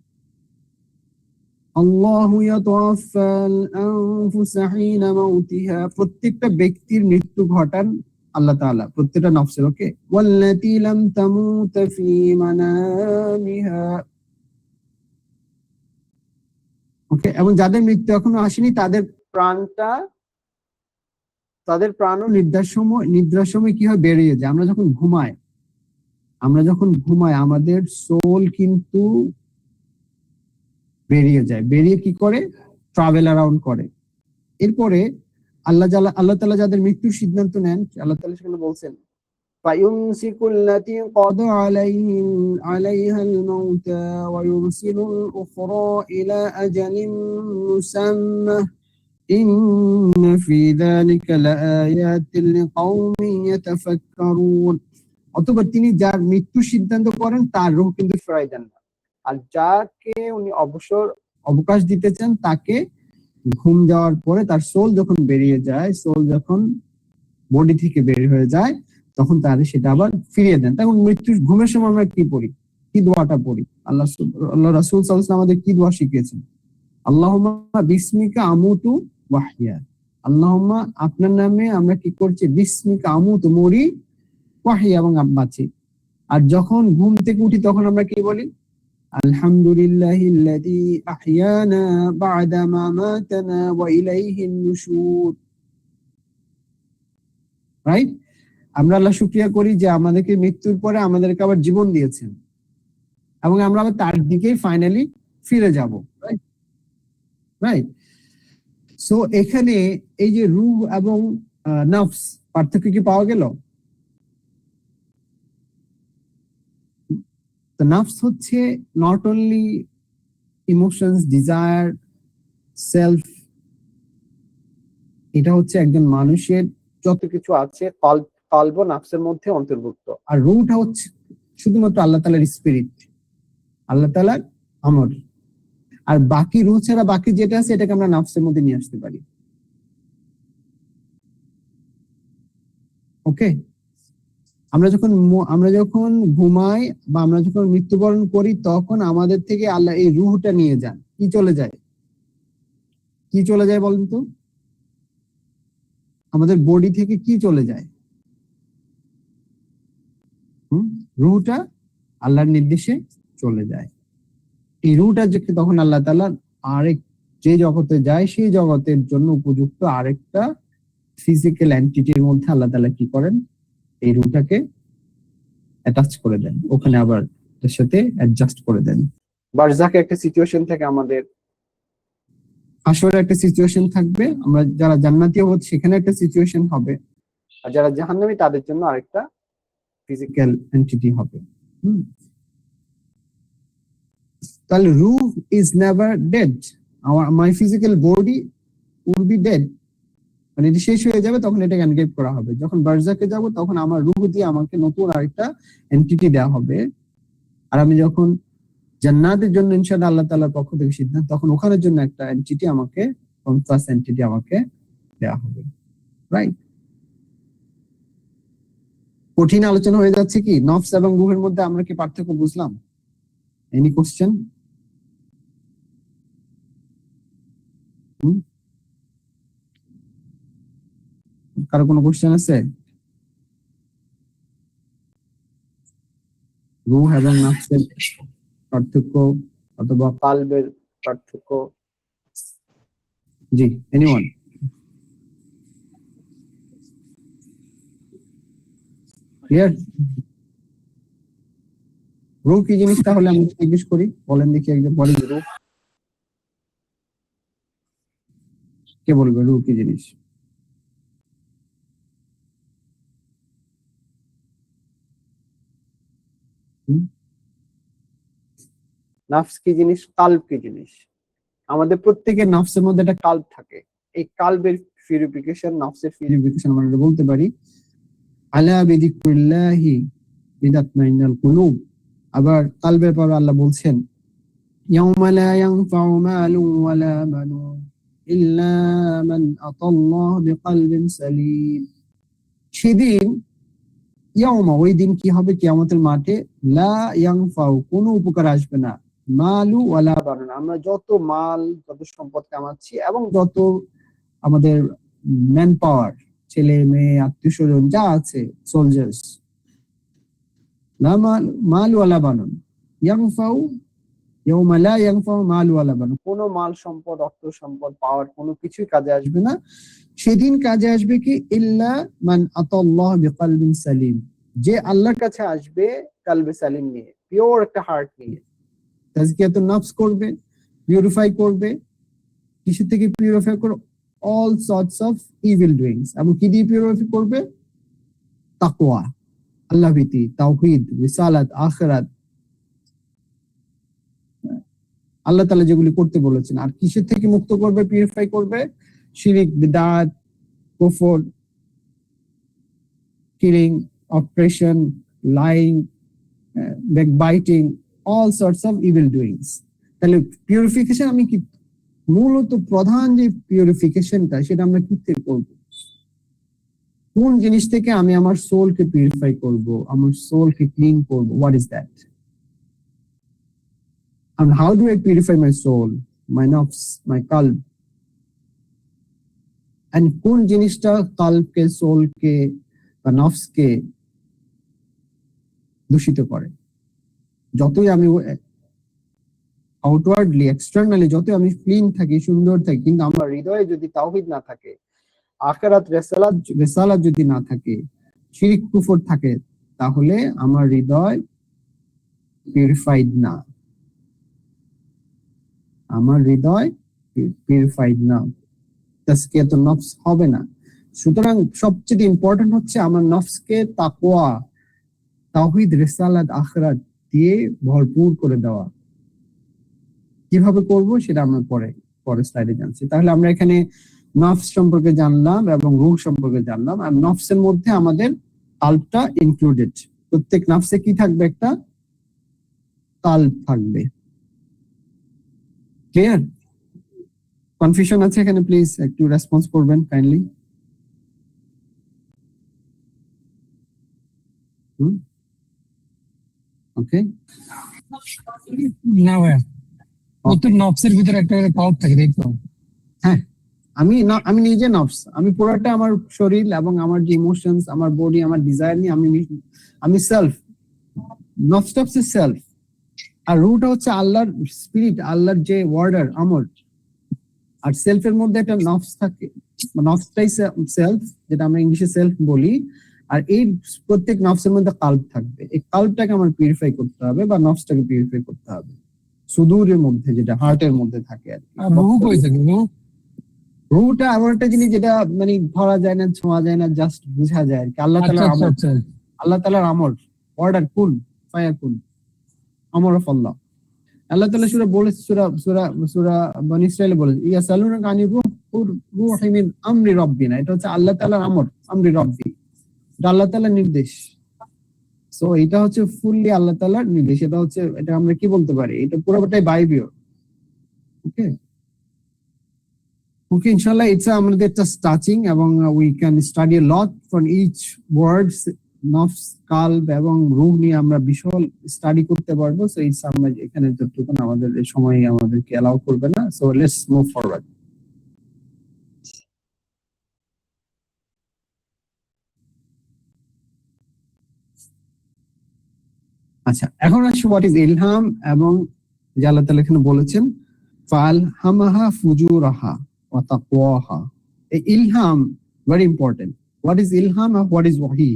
আল্লাহু ইয়াতাওয়াফাল আনফুসা হিনা মাউতিহা, প্রত্যেকটা ব্যক্তির মৃত্যু ঘটান আল্লাহ তাআলা, প্রত্যেকটা নফসের। ওকে, ওয়াল্লাতী লাম তামুত ফি মানামিহা, ওকে, এবং যাদের মৃত্যু এখনো আসেনি তাদের প্রাণও নিদ্রার সময় কি হয়, বেরিয়ে যায়। আমরা যখন ঘুমাই আমাদের সোল কিন্তু বেরিয়ে যায়, বেরিয়ে কি করে, ট্রাভেল অ্যারাউন্ড করে। এরপরে আল্লাহ তাআলা যাদের মৃত্যুর সিদ্ধান্ত নেন, আল্লাহ তাআলা সেখানে বলছেন, ফায়ুমসিকুল্লাতী ক্বাদা আলাইহাল মাউতা ওয়া ইউরসিলুল উখরা ইলা আজালিন মুসাম্মা ইন্না ফি যালিকা লাআয়াতিন লিকাওমিন ইয়াতাফাক্কারুন। অতঃপর তিনি যার মৃত্যু সিদ্ধান্ত করেন তার রূহ কিন্তু ফিরাই দেন না, আর যাকে উনি অবকাশ দিতে চান তাকে ঘুম যাওয়ার পরে তার সোল যখন বেরিয়ে যায়, সোল যখন বডি থেকে বের হয়ে যায়, তখন তার সেটা আবার ফিরিয়ে দেন। তখন মৃত্যুর ঘুমের সময় আমরা কি পড়ি, কি দোয়াটা পড়ি, আল্লাহ রাসূল সাল্লাল্লাহু আলাইহি ওয়াসাল্লাম আমাদের কি দোয়া শিখিয়েছেন, আল্লাহুম্মা বিসমিকা আমুতু ওয়া আহইয়া, আল্লাহুম্মা আপনার নামে আমরা কি করছি, বিসমিকা আমুতু, মরি, ওয়া আহইয়া, এবং বাঁচি। আর যখন ঘুম থেকে উঠি তখন আমরা কি বলি, আলহামদুলিল্লাহিল্লাযী আহইয়ানা বা'দা মা মাতানা ওয়া ইলাইহিন নুশুর। রাইট, আমরা আল্লাহ শুকরিয়া করি যে আমাদেরকে মৃত্যুর পরে আমাদেরকে আবার জীবন দিয়েছেন, এবং আমরা আবার তার দিকেই ফাইনালি ফিরে যাব। রাইট। সো এখানে এই যে রূহ এবং নফস, পার্থক্য কি পাওয়া গেল? তো নফস হচ্ছে not only emotions, desire, self, এটা হচ্ছে একজন মানুষের যত কিছু আছে কলব নফসের মধ্যে অন্তর্ভুক্ত। আর রূহটা হচ্ছে শুধুমাত্র আল্লাহ তাআলার স্পিরিট, আল্লাহ তাআলার আমর। আর বাকি রূহ ছাড়া বাকি যেটা আছে এটাকে আমরা নফসের মধ্যে নিয়ে আসতে পারি। ওকে, আমরা যখন ঘুমাই বা আমরা যখন মৃত্যুবরণ করি তখন আমাদের থেকে আল্লাহ এই রূহটা নিয়ে যান। কি চলে যায়? কি চলে যায় বলেন তো? আমাদের বডি থেকে কি চলে যায়? রূহটা আল্লাহর নির্দেশে চলে যায়। এই রূহটা যে তখন আল্লাহ তাআলা আরেক যে জগতে যায় সেই জগতের জন্য উপযুক্ত আরেকটা ফিজিক্যাল এন্টিটির মধ্যে আল্লাহ তাআলা কি করেন, এই রূহটাকে অ্যাটাচ করে দেন, ওখানে আবার এর সাথে অ্যাডজাস্ট করে দেন। বারজাকে একটা সিচুয়েশন থেকে আমাদের হাসরে একটা সিচুয়েশন থাকবে, আমরা যারা জান্নাতি হব সেখানে একটা সিচুয়েশন হবে, আর যারা জাহান্নামী তাদের জন্য আরেকটা ফিজিক্যাল এন্টিটি হবে। তাহলে রূহ is never dead, my physical body will be dead, মানে এটি শেষ হয়ে যাবে, তখন এটাকে এনগেজ করা হবে। যখন বারজাকে যাব তখন আমার রূহ দিয়ে আমাকে নতুন আরেকটা এন্টিটি দেওয়া হবে। আর আমি যখন জান্নাতের জন্য ইনশাআল্লাহ আল্লাহ তাআলার পক্ষ থেকে সিদ্ধান্ত, তখন ওখানের জন্য একটা এন্টিটি আমাকে, কনসাস এন্টিটি আমাকে দেওয়া হবে। রাইট? কঠিন আলোচনা হয়ে যাচ্ছে কি? নফস এবং রূহের মধ্যে আমরা কি পার্থক্য বুঝলাম? Any question? কারো কোনো কোশ্চেন আছে? রূহ এবং নফসের পার্থক্য অথবা কালবের পার্থক্য? জি, এনিওয়ান? ক্লিয়ার? রূহ কি জিনিস তাহলে আমি জিজ্ঞেস করি, বলেন দেখি একজন বলেন রূহ। কে বলবে রূহ কি জিনিস? নাফস কি জিনিস? কালব কি জিনিস? আমাদের প্রত্যেকের নফসের মধ্যে একটা কালব থাকে। এই কালবের পিউরিফিকেশন, নফসের পিউরিফিকেশন আমরা বলতে পারি আলা বিযিকরিল্লাহি বিতাতমাইন্নাল কুলুব। আবার কালবের পর আল্লাহ বলছেন ইয়াউমা লা ইয়ানফাউ মালুন ওয়ালা বানুন ইল্লা মান আতাল্লাহ বিকলবিন সালিম। সেদিন, ইয়াউমা ওই দিন কি হবে কিয়ামতের মাঠে, লা ইয়ানফাউ কোনো উপকার আসবে না, মালু ওয়ালা বানুন আমরা যত মাল যত সম্পদ কামাচ্ছি এবং যত আমাদের ম্যান পাওয়ার, ছেলে মেয়ে আত্মীয় স্বজন যা আছে, সোলজার্স, লা মাল ওয়ালা বানুন ইয়ানফাউ ইয়াউমা লা ইয়ানফাউ মাল ওয়ালা বানুন, কোনো মাল সম্পদ অর্থ সম্পদ পাওয়ার কোনো কিছুই কাজে আসবে না। সেদিন কাজে আসবে কি ইল্লা মান আতাল্লাহ বিকলবিন সালিম, যে আল্লাহর কাছে আসবে কালবে সালিম নিয়ে, পিওর একটা হার্ট নিয়ে, তাজকিয়াতুন নফস করবে, পিউরিফাই করবে। কিছু থেকে পিউরিফাই করে? All sorts of evil ডুইংস। এবং কি দিয়ে পিউরিফাই করবে? তাকওয়া, আল্লাহ ভীতি, তাওহীদ, রিসালাত, আখিরাত, আল্লাহ তাআলা যেগুলি করতে বলেছেন। আর কিসের থেকে মুক্ত করবে, পিউরিফাই করবে? শিরিক, বিদআত, কুফর, killing, operation, lying, backbiting, all sorts of evil ডুইংস। তাহলে পিউরিফিকেশন আমি কি মূলত প্রধান যে পিউরিফিকেশনটা সেটা আমরা কি থেকে করব? কোন জিনিস থেকে আমি আমার সোলকে পিউরিফাই করব, আমার সোলকে ক্লিন করব? What is that? And how do I purify my soul, my nafs, my qalb? And কোন জিনিসটা কালবকে, সোলকে বা নফসকে দূষিত করে? যতই আমি আউটওয়ার্ডলি, এক্সটার্নালি যতই আমি ক্লিন থাকি, সুন্দর থাকি, কিন্তু আমার হৃদয়ে যদি তাওহীদ না থাকে, আখিরাত, রিসালাত যদি না থাকে, শিরক কুফর থাকে, তাহলে আমার হৃদয় পিউরিফাইড না, আমার হৃদয় পিউরিফাইড না, তাজকিয়াতুন নফস হবে না। সুতরাং সবচেয়ে ইম্পর্টেন্ট হচ্ছে আমার নফসকে তাকওয়া, তাওহীদ, রিসালাত, আখিরাত দিয়ে ভরপুর করে দেওয়া। কিভাবে করব সেটা আমরা পরে স্লাইডে জানছি। তাহলে আমরা এখানে নফস সম্পর্কে জানলাম এবং রূহ সম্পর্কে জানলাম। আর নফসের মধ্যে আমাদের কালবটা ইনক্লুডেড। প্রত্যেক নফসে কি থাকবে? একটা কালব থাকবে। ক্লিয়ার? কনফিউশন আছে এখানে? প্লিজ একটু রেসপন্স করবেন কাইন্ডলি। ওকে, না ভাইয়া, প্রত্যেক নবসের ভিতরে একটা করে পাওয়ার থাকে, তাই তো? হ্যাঁ, আমি নিজে নফস, আমি পুরোটা আমার শরীর এবং আমার যে ইমোশনস, আমার বডি, আমার ডিজায়ার নিয়ে আমি সেলফ। নফসটা হচ্ছে সেলফ, আর রুটা হচ্ছে আল্লাহর স্পিরিট, আল্লাহর যে ওয়ার্ডার আমর। আর সেলফের মধ্যে একটা নফস থাকে, নফসটাই সেলফ, যেটা আমরা ইংলিশে সেলফ বলি। আর এই প্রত্যেক নফসের মধ্যে কাল্ব থাকবে, এই কাল্বটাকে আমার পিউরিফাই করতে হবে বা নফসটাকে পিউরিফাই করতে হবে সুদূরের মধ্যে, যেটা হার্টের মধ্যে থাকে আর কি। আর রুহু কই থাকে? রুহু রুহটা এমন একটা জিনিস যেটা মানে ধরা যায় না, ছোঁয়া যায় না, জাস্ট বোঝা যায় আর কি। আল্লাহ আচ্ছা তাআলার আচ্ছা আমর, আচ্ছা। আল্লাহ তাআলার আমর, অর্ডার, কুন ফায়াকুন, আমর অফ আল্লাহ। আল্লাহ তাআলা সূরা বলেছে, সূরা বনী ইসরাঈলে বলেছে, ইয়াসালুনাকা আনির রূহি মিন আমরি রাব্বিনা। এটা হচ্ছে আল্লাহ তাআলার আমর, আমরি রাব্বি, এটা আল্লাহ তাআলার নির্দেশ। সো এটা হচ্ছে ফুললি আল্লাহ তাআলার নির্দেশ। এটা আমরা কি বলতে পারি, এটা পুরোটাই বাইবেল। ওকে ওকে, ইনশাআল্লাহ এটা আমাদের একটা স্টার্টিং, এবং we can study a lot from each words, নফস, কালব এবং রূহ নিয়ে আমরা বিশাল স্টাডি করতে পারবো। সো ইটস আমরা এখানে যতটুকু আমাদের সময় আমাদেরকে অ্যালাউ করবে না। So let's move forward. আচ্ছা, এখন আসছে হোয়াট ইজ ইলহাম, এবং যে আল্লাহ তাআলা এখানে বলেছেন ফালহামাহা ফুজুরাহা ওয়া তাকওয়াহা। এই ইলহাম ভেরি ইম্পর্টেন্ট। হোয়াট ইজ ইলহাম আর হোয়াট ইজ ওয়াহি?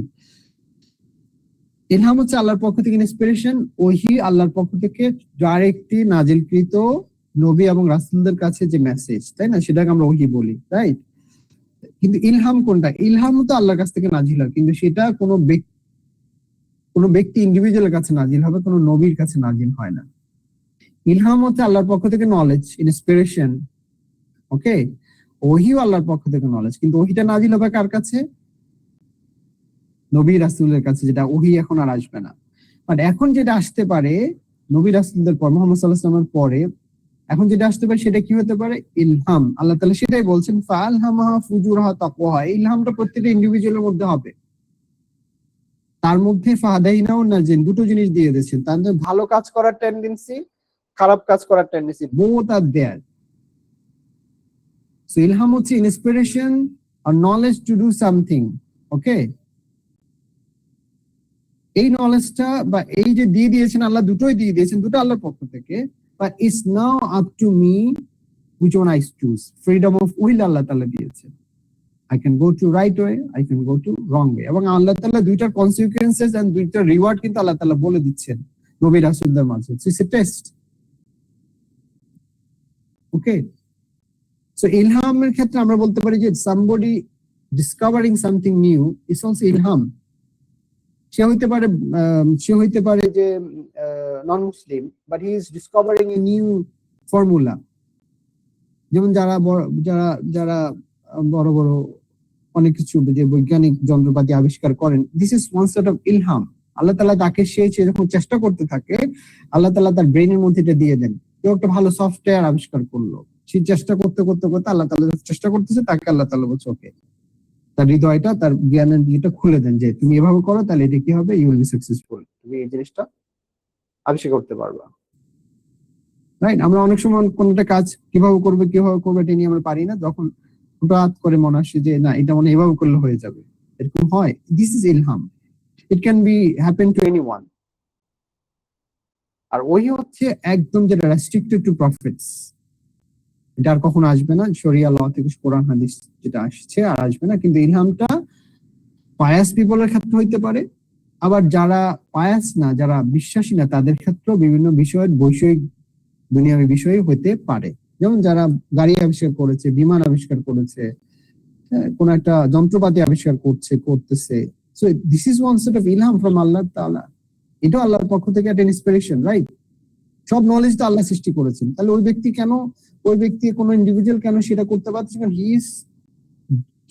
ইলহাম হচ্ছে আল্লাহর পক্ষ থেকে ইন্সপিরেশন, ওহি আল্লাহর পক্ষ থেকে ডাইরেক্টলি নাজিলকৃত নবী এবং রাসূলদের কাছে যে মেসেজ, তাই না, সেটাকে আমরা ওহি বলি, রাইট? কিন্তু ইলহাম কোনটা? ইলহাম তো আল্লাহর কাছ থেকে নাজিল হয়, কিন্তু সেটা কোনো ব্যক্তি ইন্ডিভিজুয়ালের কাছে নাজিল হবে, কোনো নবীর কাছে নাজিল হয় না। ইলহাম হচ্ছে আল্লাহর পক্ষ থেকে নলেজ, ইন্সপিরেশন। ওকে, ওহিও আল্লাহর পক্ষ থেকে নলেজ, কিন্তু ওহিটা নাজিল হবে কার কাছে? নবী রাসূলের কাছে, যেটা ওহি এখন আর আসবে না। বাট এখন যেটা আসতে পারে নবী রাসূলদের পর, মুহাম্মদ সাল্লাল্লাহু আলাইহি ওয়াসাল্লামের পরে এখন যেটা আসতে পারে সেটা কি হতে পারে? ইলহাম। আল্লাহ তাআলা সেটাই বলছেন, ফালহামাহা ফুজুরাহা তাকওয়াহা। ইলহামটা প্রত্যেকটা ইন্ডিভিজুয়ালের মধ্যে হবে। তার মধ্যে ফাহাদাইনাও নাজিন, দুটো জিনিস দিয়ে দিয়েছেন, তার মধ্যে ভালো কাজ করার টেন্ডেন্সি, খারাপ কাজ করার tendency, both are there. So ইলহাম হচ্ছে ইন্সপিরেশন আর knowledge to do something. Okay, এই নলেজটা বা এই যে দিয়ে দিয়েছেন আল্লাহ, দুটোই দিয়ে দিয়েছেন, দুটো আল্লাহর পক্ষ থেকে। But it's now up to me which one I choose. Freedom of will Allah তাআলা দিয়েছেন। I can go to right way, I can go to wrong way. এবং আল্লাহ তাআলা দুইটার কনসিকুয়েন্সেস এন্ড দুইটার রিওয়ার্ড কিন্তু আল্লাহ তাআলা বলে দিচ্ছেন নবী রাসূলদের মাঝে। So it's a test. Okay, so ইলহামের ক্ষেত্রে আমরা বলতে পারি যে somebody discovering something new is also ilham. সে হইতে পারে যে non Muslim, but he is discovering a new formula. যেমন যারা বড় বড় অনেক কিছু যে বৈজ্ঞানিক যন্ত্রপাতি আবিষ্কার করেন, this is one sort of ইলহাম। আল্লাহ তাআলা তাকে সে যখন চেষ্টা করতে থাকে, আল্লাহ তাআলা তার ব্রেনের মধ্যে এটা দিয়ে দেন। কেউ একটা ভালো সফটওয়্যার আবিষ্কার করলো, সে চেষ্টা করতে করতে করতে আল্লাহ তাআলা চেষ্টা করতেছে, তাকে আল্লাহ তাআলা বলছে ওকে, তার হৃদয়টা, তার জ্ঞানের দিকটা খুলে দেন যে তুমি এভাবে করো, তাহলে এটা কি হবে, ইউ উইল বি সাকসেসফুল, তুমি এই জিনিসটা আবিষ্কার করতে পারবা। রাইট? আমরা অনেক সময় কোন একটা কাজ কিভাবে করবে এটা নিয়ে আমরা পারি না, যখন হঠাৎ করে মনে আসে যে না, এটা মনে এভাবে করলে হয়ে যাবে, এরকম হয়। দিস ইজ ইলহাম। It can be happen to anyone. আর ওই হচ্ছে একদম যেটা রেস্ট্রিক্টেড টু প্রফেটস, এটা আর কখনো আসবে না। শরিয়া ল থেকে কোরআন হাদিস যেটা আসছে আর আসবে না। কিন্তু ইলহামটা পায়াস পিপলের ক্ষেত্রে হইতে পারে, আবার যারা পায়াস না, যারা বিশ্বাসী না, তাদের ক্ষেত্রেও বিভিন্ন বিষয়ের বৈষয়িক দুনিয়াবী বিষয় হইতে পারে। যেমন যারা গাড়ি আবিষ্কার করেছে, বিমান আবিষ্কার করেছে, কোন একটা যন্ত্রপাতি আবিষ্কার করতেছে। So this is one set of ইলহাম ফ্রম আল্লাহ তাআলা। এটা আল্লাহর পক্ষ থেকে একটা ইন্সপিরেশন, রাইট? সব নলেজ তো আল্লাহ সৃষ্টি করেছেন, তাহলে ওই ব্যক্তি কোনো ইন্ডিভিজুয়াল কেন সেটা করতে পারছে? কারণ he is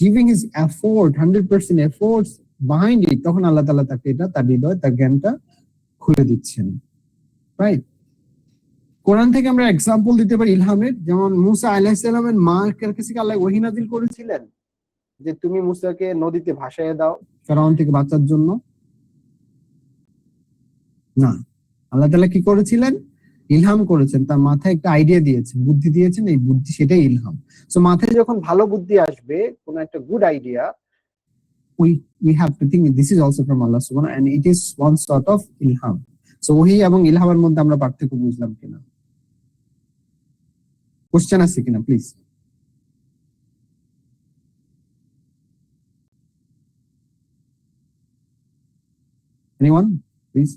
giving his effort, 100% efforts behind it. তখন আল্লাহ তাআলা তাকে এটা, তার হৃদয়, তার জ্ঞানটা খুলে দিচ্ছেন, রাইট? কোরআন থেকে আমরা এক্সাম্পল দিতে পারি ইলহামের। যেমন মুসা আলাইহিস সালামের মার কাছে আল্লাহ ওহী নাযিল করেছিলেন যে তুমি মুসাকে নদীতে ভাসাইয়া দাও ফেরাউন থেকে বাঁচার জন্য। না, আল্লাহ তাআলা কি করেছিলেন? ইলহাম করেছেন, তার মাথায় একটা আইডিয়া দিয়েছেন, বুদ্ধি দিয়েছেন, এই বুদ্ধি সেটাই ইলহাম। সো মাথায় যখন ভালো বুদ্ধি আসবে, কোন একটা good idea, we have to think this is also from Allah subhanahu, and it is one sort of ilham. So ওহী এবং ইলহামের মধ্যে আমরা পার্থক্য বুঝলাম কিনা? কোশ্চেন আছে কিনা প্লিজ? Anyone please?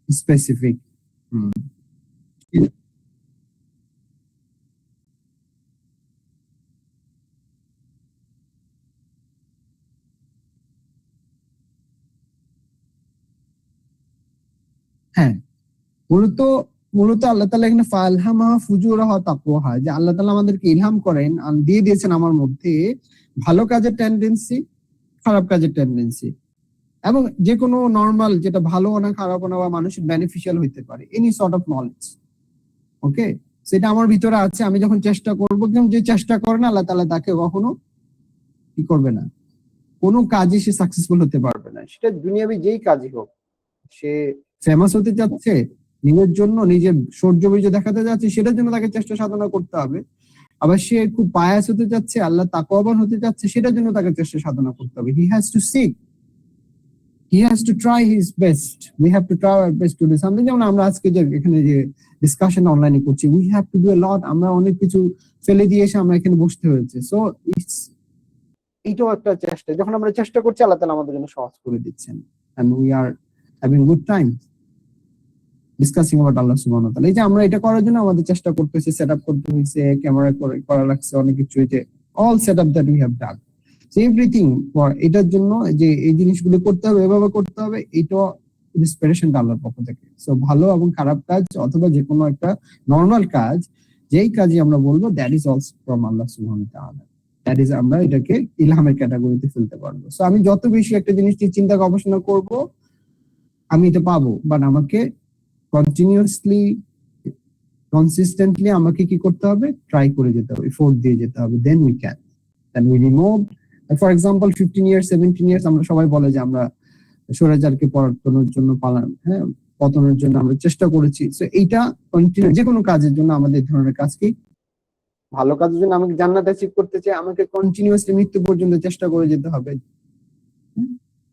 Specific. হ্যাঁ, মূলত মূলত আল্লাহ তাআলা এখানে ফালহামাহা ফুজুরাহা তাকওয়াহা, যে আল্লাহ তাআলা আমাদেরকে ইলহাম করেন আর দিয়ে দিয়েছেন আমার মধ্যে ভালো কাজের টেন্ডেন্সি, খারাপ কাজের টেন্ডেন্সি, এবং যে কোনো নরমাল, যেটা ভালো না খারাপ না বা মানুষের বেনিফিশিয়াল হইতে পারে, এনি সর্ট অফ নলেজ। ওকে, সেটা আমার ভিতরে আছে। আমি যখন চেষ্টা করবো, যে চেষ্টা করে না আল্লাহ তাআলা তাকে কখনো কি করবে না, কোনো কাজে সে সাকসেসফুল হতে পারবে না, সেটা দুনিয়াবি যেই কাজই হোক। সে ফেমাস হতে যাচ্ছে, নিজের জন্য নিজের সৌর্য বীর্য দেখাতে যাচ্ছে, সেটার জন্য তাকে চেষ্টা সাধনা করতে হবে। আবার সে খুব পায়াস হতে যাচ্ছে, আল্লাহ তাকওয়াবান হতে যাচ্ছে, সেটার জন্য তাকে চেষ্টা সাধনা করতে হবে। He has to seek, he has to try his best, we have to try our best to do something. যেমন আমরা আজকে যে এখানে যে ডিসকাশন অনলাইনে করছি, we have to do a lot. আমরা অনেক কিছু ফেলে দিয়ে এসে আমরা এখানে বসতে হয়েছে। সো ইটস, এইটাও একটা চেষ্টা। যখন আমরা চেষ্টা করছি, আল্লাহ তাআলা আমাদের জন্য সহজ করে দিচ্ছেন, and we are having good time discussing about Allah subhanahu wa ta'ala. এই যে আমরা এটা করার জন্য আমাদের চেষ্টা করতেছি, সেটআপ করতে হয়েছে, ক্যামেরা করা লাগছে, অনেক কিছু, এই যে all setup that we have done, so everything for এটার জন্য যে এই জিনিসগুলো করতে হবে, এভাবে করতে হবে, এটা ইন্সপিরেশন আল্লাহর পক্ষ থেকে। সো ভালো এবং খারাপ কাজ অথবা যে কোনো একটা নরমাল কাজ, যেই কাজই আমরা বলবো দ্যাট ইজ অলসো ফ্রম আল্লাহ সুবহানাহু ওয়া তাআলা, দ্যাট ইজ, আমরা এটাকে ইলহামের ক্যাটাগরিতে ফেলতে পারবো। সো আমি যত বেশি একটা জিনিস চিন্তা গবেষণা করব, আমি এটা পাবো, বাট আমাকে কন্টিনিউয়াসলি, কনসিস্টেন্টলি আমাকে কি করতে হবে? ট্রাই করে যেতে হবে, এফোর্ট দিয়ে যেতে হবে, then we can, then we remove. For example 15 years 17 years আমরা সবাই বলে যে আমরা স্বৈরাচারকে পতনের জন্য পতনের জন্য আমরা চেষ্টা করেছি। সো এইটা কন্টিনিউ, যে কোনো কাজের জন্য আমাদের এই ধরনের কাজ কি, ভালো কাজের জন্য আমাকে জান্নাত অ্যাচিভ করতে চাই, আমাকে কন্টিনিউয়াসলি মৃত্যু পর্যন্ত চেষ্টা করে যেতে হবে।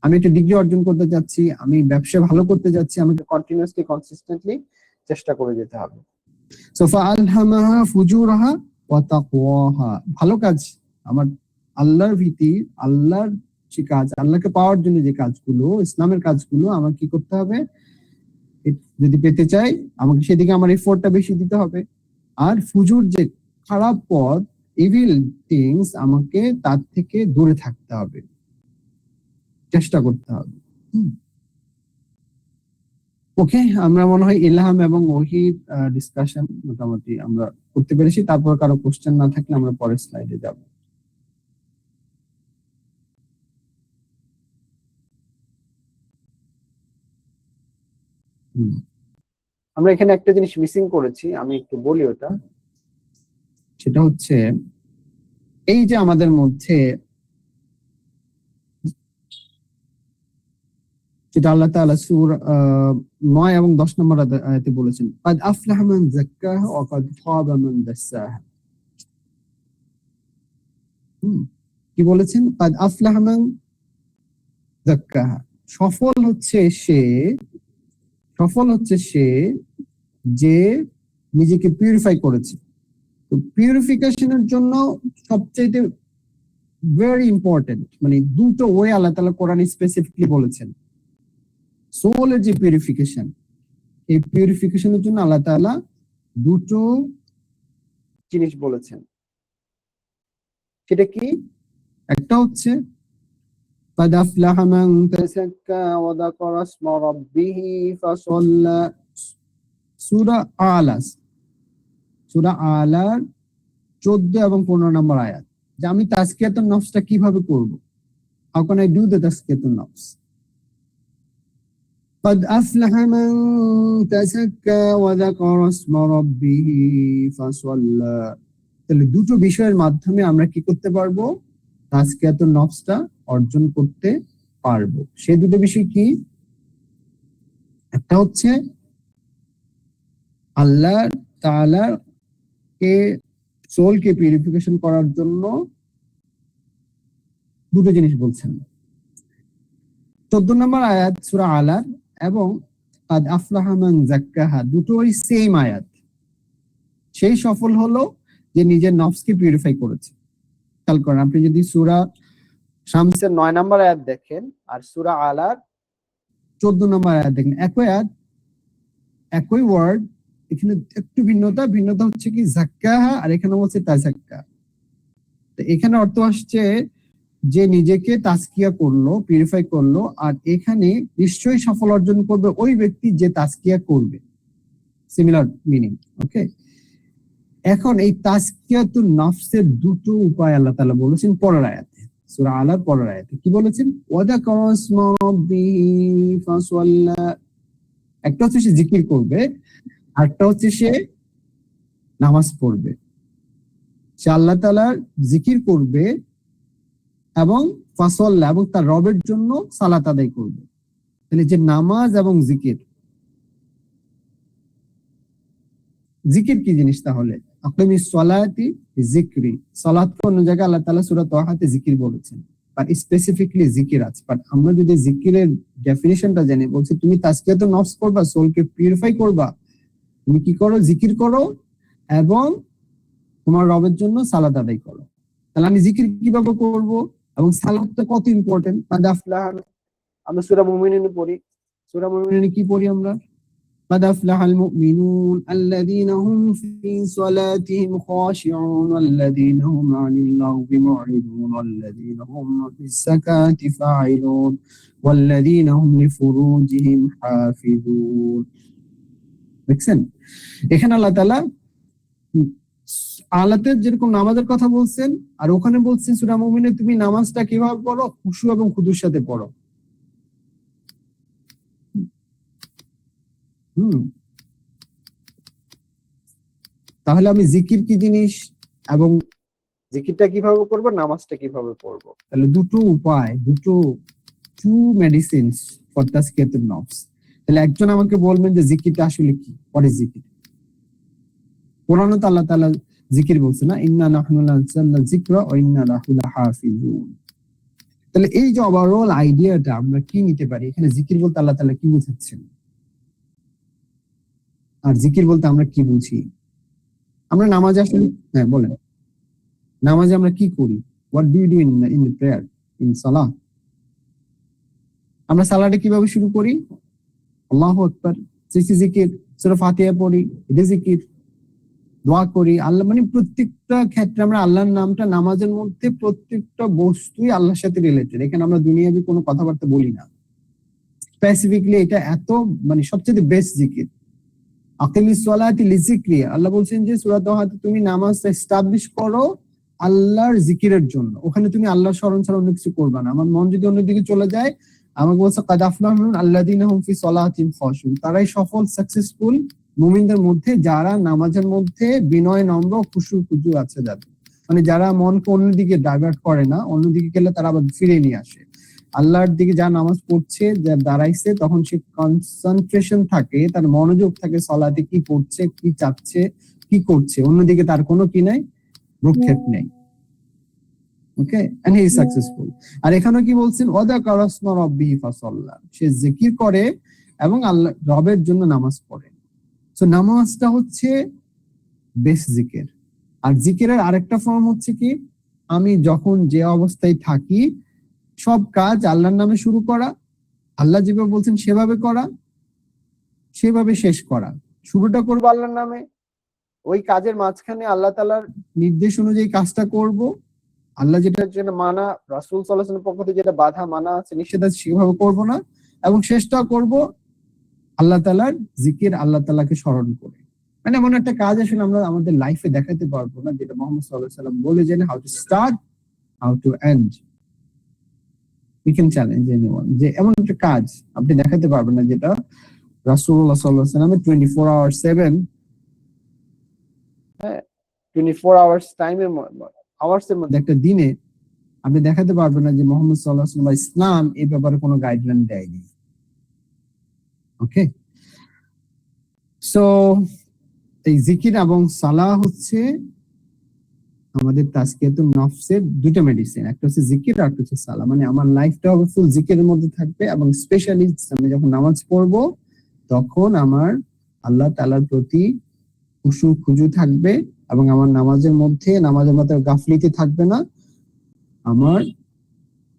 আমি একটা ডিগ্রি অর্জন করতে যাচ্ছি, আমি ব্যবসা ভালো করতে যাচ্ছি, আমাকে কন্টিনিউয়াসলি কনসিস্টেন্টলি চেষ্টা করে যেতে হবে। সো ফাআলহামাহা ফুজুরাহা ওয়া তাকওয়াহা, ভালো কাজ, আমার আল্লাহর ভীতি, আল্লাহর যে কাজ, আল্লাহকে পাওয়ার জন্য যে কাজগুলো, ইসলামের কাজগুলো আমার কি করতে হবে? যদি পেতে চাই, আমাকে সেদিকে আমার এফোর্টটা বেশি দিতে হবে। আর ফুজুর, যে খারাপ পথ, ইভিল থিংস, আমাকে তার থেকে দূরে থাকতে হবে, চেষ্টা করতে হবে। ওকে, আমরা মনে হয় ইলহাম এবং ওহীর ডিসকাশন মোটামুটি আমরা করতে পেরেছি। তারপর কারো কোশ্চেন না থাকলে আমরা পরের স্লাইডে যাব। আমরা এখানে একটা জিনিস মিসিং করেছি, আমি একটু বলি ওটা। সেটা হচ্ছে এই যে আমাদের মধ্যে যেটা আল্লাহ তাআলা সূরা 9 এবং 10 নম্বর আয়াতে বলেছেন, قد أفلح من زكاها وقد خاب من دساها। কি বলেছেন? قد أفلح من زكاها, সফল হচ্ছে সে যে নিজেকে পিউরিফাই করেছে। তো পিউরিফিকেশনের জন্য সবচেয়ে ভেরি ইম্পর্টেন্ট, মানে দুটো ওয়ে আল্লাহ তাআলা কোরআনে স্পেসিফিকলি বলেছেন। সোলের যে পিউরিফিকেশন, এই পিউরিফিকেশনের জন্য আল্লাহ তাআলা দুটো জিনিস বলেছেন। সেটা কি? একটা হচ্ছে قد أفلح من تزكى وذكر اسم ربه فصلى, সূরা আলার 14 এবং 15 নম্বর আয়াত, যে আমি তাজকিয়াতুন নফসটা কিভাবে করব, how can I do the তাজকিয়াতুন নফস। قد أفلح من تزكى وذكر اسم ربه فصلى। তাহলে দুটো বিষয়ের মাধ্যমে আমরা কি করতে পারবো? তাজকিয়াতুন নফসটা অর্জন করতে পারবো। সেই দুটো বিষয় কি? একটা হচ্ছে আল্লাহ তাআলা কে সোলকে পিউরিফিকেশন করার জন্য দুটো জিনিস বলছেন। 14 নম্বর আয়াত সূরা আলার এবং কাদ আফলাহা মান যাক্কাহা দুটোই সেম আয়াত। সেই সফল হলো যে নিজের নফসকে পিউরিফাই করেছে। খেয়াল করেন, আপনি যদি সূরা শামসের 9 নম্বর আয়াত দেখেন আর সূরা আলার 14 নম্বর আয়াত দেখেন, একই আয়াত একই ওয়ার্ড, এখানে একটু ভিন্নতা হচ্ছে কি যাক্কাহা আর এখানে হচ্ছে তাজাক্কা। তো এখানে অর্থ আসছে যে নিজেকে তাজকিয়া করলো, পিউরিফাই করলো, আর এখানে নিশ্চয়ই সফল অর্জন করবে ওই ব্যক্তি যে তাজকিয়া করবে। Similar meaning. ওকে, এখন এই তাজকিয়াতুন নফসের দুটো উপায় আল্লাহ তাআলা বলেছেন পরের আয়াতে, সূরা আলার পরের আয়াতে কি বলেছেন? ওয়াযাকারা ইসমা রাব্বিহি ফাসাল্লা। একটা হচ্ছে সে জিকির করবে, আরেকটা হচ্ছে সে নামাজ পড়বে। সে আল্লাহ তাআলার জিকির করবে এবং ফাসাল্লা এবং তার রবের জন্য সালাত আদায় করবে। তাহলে যে নামাজ এবং জিকির, জিকির কি জিনিস তাহলে? আকিমিস সালাতি যিকরি। সালাতকে অন্য জায়গায় আল্লাহ তাআলা সূরা তাহাতে জিকির বলেছেন, বাট স্পেসিফিকলি জিকির আছে। বাট আমরা যদি জিকিরের ডেফিনিশনটা জানি, বলছে তুমি তাজকিয়াতুন নফস করবা, সোলকে পিউরিফাই করবা, তুমি কি করো? জিকির করো এবং তোমার রবের জন্য সালাত আদায় করো। তাহলে আমি জিকির কিভাবে করব এবং সালাতটা কত ইম্পর্টেন্ট? আমরা সূরা মুমিনুনে পড়ি। সূরা মুমিনুনে কি পড়ি আমরা? قد أفلح المؤمنون الذين هم في صلاتهم خاشعون والذين هم عن اللغو معرضون والذين هم للزكاة فاعلون والذين هم لفروجهم حافظون। দেখছেন এখানে আল্লাহ তাআলা আলাতে যেরকম নামাজের কথা বলছেন আর ওখানে বলছেন সূরা মুমিনে তুমি নামাজটা কিভাবে পড়ো? খুশু এবং খুদুর সাথে পড়ো। তাহলে আমি জিকির কি জিনিস এবং জিকিরটা কিভাবে করব, নামাজটা কিভাবে পড়ব? তাহলে দুটো উপায়, টু মেডিসিনস ফর তাজকিয়াতুন নফস। তাহলে একজন আমাকে বলবেন যে জিকিরটা আসলে কি? হোয়াট ইজ জিকির? কোরআনে তো আল্লাহ তাআলা জিকির বলছে না, ইন্না নাহনু নাযালনা যিকরা ওয়া ইন্না লাহু লাহাফিজুন। তাহলে এই যে ওভারঅল আইডিয়াটা আমরা কি নিতে পারি? এখানে জিকির বলতে আল্লাহ তাআলা কি বোঝাচ্ছেন আর জিকির বলতে আমরা কি বুঝি? আমরা নামাজে আসলে, হ্যাঁ বলেন, নামাজে আমরা কি করি? What do you do in prayer, in সালাহ? আমরা সালাতে কিভাবে শুরু করি? আল্লাহু আকবার, জিকির। সূরা ফাতিহা পড়ি, এটা জিকির। দোয়া করি, আল্লাহ মানে প্রত্যেকটা ক্ষেত্রে আমরা আল্লাহর নামটা, নামাজের মধ্যে প্রত্যেকটা বস্তুই আল্লাহর সাথে রিলেটেড। এখানে আমরা দুনিয়াবি কোনো কথাবার্তা বলি না। স্পেসিফিকলি এটা এত মানে সবচেয়ে বেস্ট জিকির। আকিমিস সালাতি লিযিকরি, আল্লাহ বলছেন যে সূরা তাহাতে তুমি নামাজ এস্টাবলিশ করো আল্লাহর জিকিরের জন্য। ওখানে তুমি আল্লাহর স্মরণ ছাড়া অন্য কিছু করবে না। আমার মন যদি অন্যদিকে চলে যায়, আমাকে বলছে কাদ আফলাহুল আল্লাযীনা হুম ফি সালাতিহিম খাশিউন, তারাই সফল সাকসেসফুল মুমিনদের মধ্যে যারা নামাজের মধ্যে বিনয়, নম্র, খুশু খুজু আছে যাদের, মানে যারা মনকে অন্যদিকে ডাইভার্ট করে না, অন্যদিকে গেলে তারা আবার ফিরে নিয়ে আসে আল্লাহর দিকে। যা নামাজ পড়ছে, যা দাঁড়াইছে, তখন সে কনসেন্ট্রেশন থাকে, তার মনোযোগ থাকে সালাতে, কি পড়ছে, কি চাচ্ছে, কি করছে, অন্যদিকে তার কোনো কি নাই, ভ্রুক্ষেপ নেই। ওকে, এন্ড হি ইজ সাকসেসফুল। আর এখানে কি বলছেন? ওয়াযাকারা ইসমা রাব্বিহি ফাসাল্লা, সে জিকির করে এবং আল্লাহ রবের জন্য নামাজ পড়ে। সো নামাজটা হচ্ছে বেস্ট জিকির। আর জিকিরের আরেকটা ফর্ম হচ্ছে কি, আমি যখন যে অবস্থায় থাকি সব কাজ আল্লাহর নামে শুরু করা, আল্লাহ যেভাবে বলছেন সেভাবে করা, সেভাবে শেষ করা। শুরুটা করবো আল্লাহর নামে, ওই কাজের মাঝখানে আল্লাহ তাআলার নির্দেশ অনুযায়ী কাজটা করব, আল্লাহ যেটার জন্য মানা, রাসূল সাল্লাল্লাহু আলাইহি ওয়াসাল্লামের পক্ষ থেকে যেটা বাধা মানা আছে, নিষেধ আছে, সেভাবে করব না, এবং শেষটা করব আল্লাহ তাআলার জিকির, আল্লাহ তাআলাকে স্মরণ করে। মানে এমন একটা কাজ আসলে আমরা আমাদের লাইফে দেখাতে পারবো না, যেটা মুহাম্মদ সাল্লাল্লাহু আলাইহি ওয়াসাল্লাম বলে যেন how to start, how to end. we can challenge anyone যে এমন একটা কাজ আপনি দেখাতে পারবেন না যেটা রাসূলুল্লাহ সাল্লাল্লাহু আলাইহি ওয়াসাল্লামের 24/7 24 আওয়ার্স টাইমের আওয়ার্সের মধ্যে একটা দিনে আপনি দেখাতে পারবেন না যে মুহাম্মদ সাল্লাল্লাহু আলাইহি ওয়াসাল্লাম বা ইসলাম এই ব্যাপারে কোনো গাইডলাইন দেয়নি। ওকে, সো এই জিকির এবং সালাহ হচ্ছে আমাদের তাজকিয়াতুন নফসের দুটো মেডিসিন, একটা হচ্ছে জিকির আর একটা হচ্ছে সালাহ। মানে আমার লাইফটা হবে ফুল জিকিরের মধ্যে থাকবে, এবং স্পেশালি আমি যখন নামাজ পড়বো তখন আমার আল্লাহ তাআলার প্রতি খুশু খুজু থাকবে, এবং আমার নামাজের মধ্যে গাফলিতে থাকবে না। আমার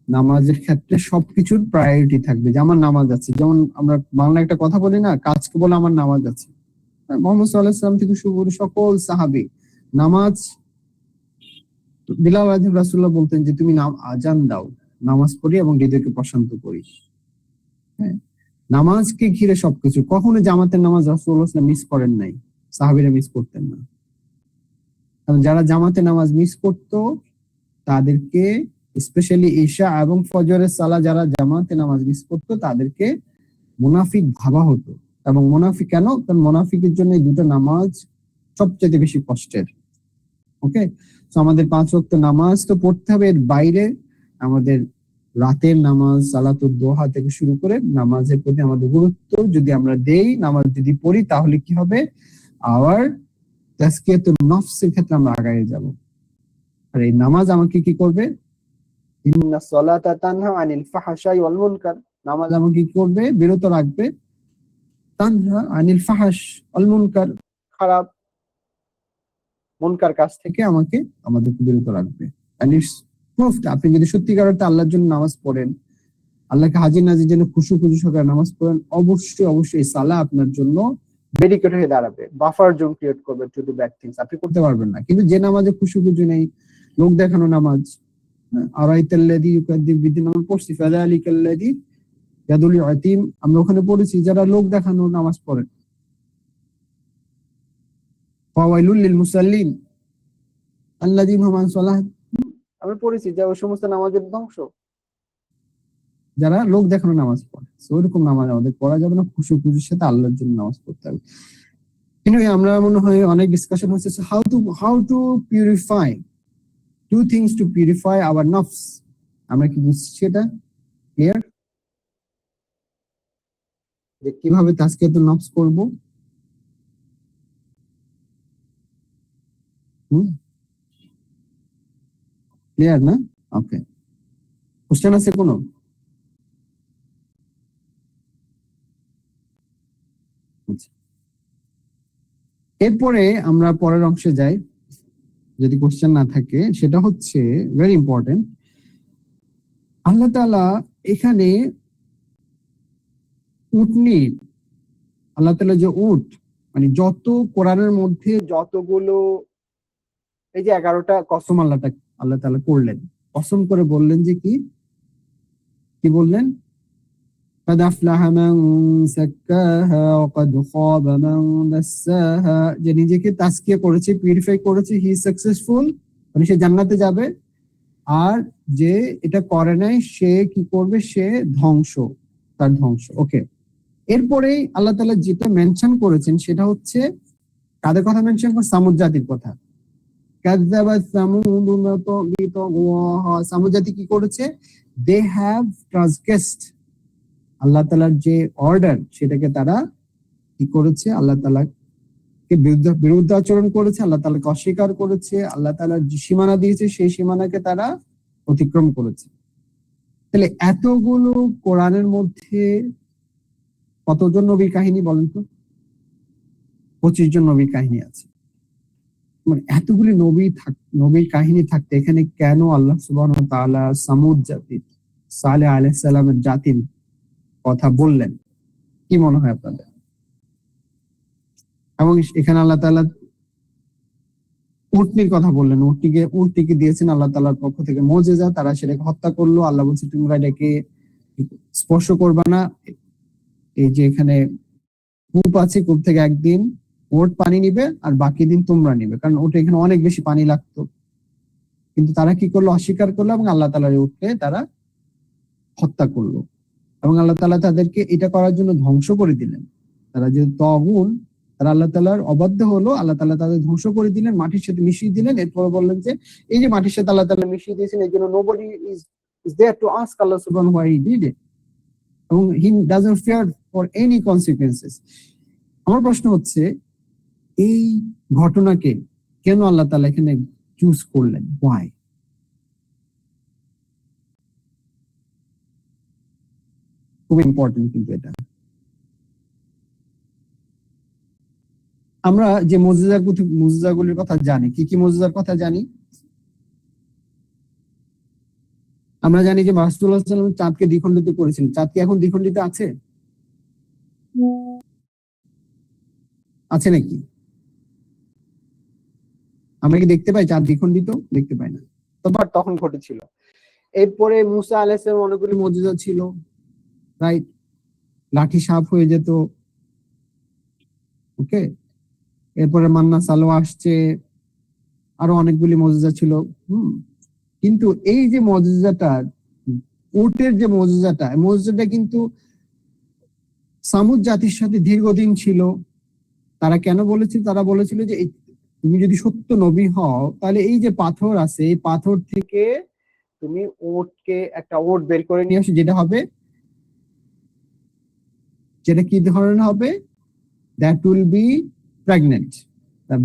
নামাজের ক্ষেত্রে সবকিছুর প্রায়োরিটি থাকবে, যে আমার নামাজ আছে। যেমন আমরা বাংলা একটা কথা বলি না, কাজকে বলে আমার নামাজ আছে। মুহাম্মদ সাল্লাল্লাহু আলাইহি ওয়াসাল্লাম থেকে শুরু করে সকল সাহাবী নামাজ, বিলাল রাদিয়াল্লাহু রাসূলুল্লাহ বলতেন যে তুমি আজান দাও, নামাজ পড়ি এবং হৃদয়কে প্রশান্ত করি। হ্যাঁ, নামাজকে ঘিরে সবকিছু। কখনো জামাতের নামাজ রাসূলুল্লাহ সাল্লাল্লাহু আলাইহি ওয়াসাল্লাম মিস করেন নাই, সাহাবীরা মিস করতেন না। কারণ যারা জামাতের নামাজ মিস করতো তাদেরকে, স্পেশালি ঈশা এবং ফজরের সালাহ যারা জামাতে নামাজ মিস করতো তাদেরকে মুনাফিক ভাবা হতো। এবং মুনাফিক কেন? কারণ মুনাফিকের জন্য এই দুটো নামাজ সবচেয়ে বেশি কষ্টের। ওকে, তো আমাদের 5 ওয়াক্ত নামাজ তো পড়তে হবে, এর বাইরে আমাদের রাতের নামাজ, সালাতুদ দোহা থেকে শুরু করে নামাজের প্রতি আমাদের গুরুত্ব যদি আমরা দেই, নামাজ যদি পড়ি, তাহলে কি হবে? আওয়ার তাজকিয়াতুন নফসের ক্ষেত্রে আমরা আগায় যাব। আর এই নামাজ আমাকে কি করবে? ইন্নাস সালাতা তানহা আনিল ফাহশাই ওয়াল মুনকার, নামাজ আমাকে কি করবে? বিরত রাখবে। তানহা আনিল ফাহশ ওয়াল মুনকার, খারাপ মুনকার কাজ থেকে আমাদেরকে বিরত রাখবে। এন্ড ইটস প্রুফ, আপনি যদি সত্যিকার অর্থে আল্লাহর জন্য নামাজ পড়েন, আল্লাহকে হাজির নাজির জন্য খুশু খুশু সহকারে নামাজ পড়েন, অবশ্যই সালাহ আপনার জন্য ডেডিকেট হয়ে দাঁড়াবে, বাফার জোন ক্রিয়েট করবে টু ডু ব্যাড থিংস। আপনি করতে পারবেন না। কিন্তু যে নামাজে খুশু খুশু নেই, লোক দেখানো নামাজ, আরাইতাল্লাযী ইউকাযযিবু বিদ্দীন, আমরা পড়ছি ফাযালিকাল্লাযী ইয়াদুল ইয়াতীম, আমরা ওখানে পড়েছি যারা লোক দেখানো নামাজ পড়ে। ফাওয়াইলুল লিল মুসাল্লিন আল্লাযীনা হুম আন সালাত, আমরা পড়েছি যে ওই সমস্ত নামাজের ধ্বংস যারা লোক দেখানো নামাজ পড়ে। ওইরকম নামাজ আমাদের পড়া যাবে না, খুশু খুশুর সাথে আল্লাহর জন্য নামাজ পড়তে হবে। কিন্তু আমরা মনে হয় অনেক ডিসকাশন হচ্ছে how to purify, two things to purify our নফস। আমরা কি বুঝছি এটা ক্লিয়ার? যে কিভাবে তাজকিয়াতুন নফস করব? ক্লিয়ার না? ওকে, কোশ্চেন আছে কোনো? এরপরে আমরা পরের অংশে যাই, যদি কোশ্চেন না থাকে। সেটা হচ্ছে ভেরি ইম্পর্টেন্ট। আল্লাহ তাআলা এখানে উটনি, আল্লাহ তাআলা যে উট, মানে যত কোরআনের মধ্যে যতগুলো, এই যে 11টা কসম আল্লাহ তাআলা করলেন, কসম করে বললেন যে কি বললেন? قد أفلح من زكاها وقد خاب من دساها, যে নিজেকে তাজকিয়া করেছে, পিউরিফাই করেছে, হি সাকসেসফুল, মানে সে জান্নাতে যাবে। আর যে এটা করে নাই সে কি করবে? সে তার ধ্বংস। ওকে, এরপরেই আল্লাহ তাআলা যেটা মেনশন করেছেন সেটা হচ্ছে কাদের কথা মেনশন করে? সামুদ জাতির কথা। কাযযাবাত সামুদ বিতাগওয়াহা, সামুদ জাতি কি করেছে? দে হ্যাভ ট্রান্সগ্রেসড আল্লাহ তাআলার যে অর্ডার, সেটাকে তারা কি করেছে? আল্লাহ তাআলাকে বিরুদ্ধ আচরণ করেছে, আল্লাহ তাআলাকে অস্বীকার করেছে, আল্লাহ তাআলার যে সীমানা দিয়েছে সেই সীমানাকে তারা অতিক্রম করেছে। তাহলে এতগুলো কোরআনের মধ্যে কতজন নবীর কাহিনী বলেন তো? 25 জন নবীর কাহিনী আছে। মানে এতগুলি নবীর কাহিনী থাকতে এখানে কেন আল্লাহ সুবহানাহু ওয়া তাআলা সামুদ জাতি, সালেহ আলাইহিস সালামের জাতির কথা বললেন? কি মনে হয় আপনাদের? এবং এখানে আল্লাহ তাআলা উটনির কথা বললেন, উটটিকে দিয়েছেন আল্লাহ তাআলার পক্ষ থেকে মুজিজা, তারা সেটাকে হত্যা করলো। আল্লাহ বলছে তোমরা এটাকে স্পর্শ করবা না। এই যে এখানে কূপ আছে, কূপ থেকে একদিন ওট পানি নিবে আর বাকি দিন তোমরা নিবে, কারণ ওটা এখানে অনেক বেশি পানি লাগতো। কিন্তু তারা কি করলো? অস্বীকার করলো এবং আল্লাহ তাআলার উটকে তারা হত্যা করলো এবং আল্লাহ তাআলা তাদেরকে এটা করার জন্য ধ্বংস করে দিলেন। তারা যে তাগুন, তারা আল্লাহ তাআলার অবাধ্য হলো, আল্লাহ তাআলা তাদের ধ্বংস করে দিলেন, মাটির সাথে মিশিয়ে দিলেন। এরপর বললেন যে এই যে মাটির সাথে আল্লাহ তাআলা মিশিয়ে দিয়েছেন, এই জন্য nobody is there to ask Allah subhanahu why he did it, এবং he doesn't fear for any consequences. আমার প্রশ্ন হচ্ছে এই ঘটনাকে কেন আল্লাহ তাআলা এখানে চুজ করলেন? why? খুব ইম্পর্টেন্ট কিন্তু এটা। আমরা যে মুজিজাগুলির কথা জানি, কি কি মুজিজার কথা জানি? আমরা জানি যে রাসূলুল্লাহ সাল্লাল্লাহু আলাইহি ওয়াসাল্লাম চাঁদকে দ্বিখণ্ডিত করেছিলেন। চাঁদ কি এখন দ্বিখণ্ডিত আছে? আছে নাকি? আমরা কি দেখতে পাই চাঁদ দ্বিখণ্ডিত? দেখতে পাই না। তখন ঘটেছিল। এরপরে মুসা আলাইহিস সালাম অনেকগুলি মুজিজা ছিল, রাইট? লাঠি সাপ হয়ে যেত, ওকে। এরপরে মান্না সালোয়া আসছে, আরো অনেকগুলি মুজিজা ছিল। কিন্তু এই যে মুজিজাটা, উটের যে মুজিজাটা কিন্তু সামুদ জাতির সাথে দীর্ঘদিন ছিল। তারা কেন বলেছিল? তারা বলেছিল যে তুমি যদি সত্য নবী হও তাহলে এই যে পাথর আছে, এই পাথর থেকে তুমি একটা ওট বের করে নিয়ে আসো, যেটা কি ধরনের হবে? দ্যাট উইল বি প্রেগনেন্ট,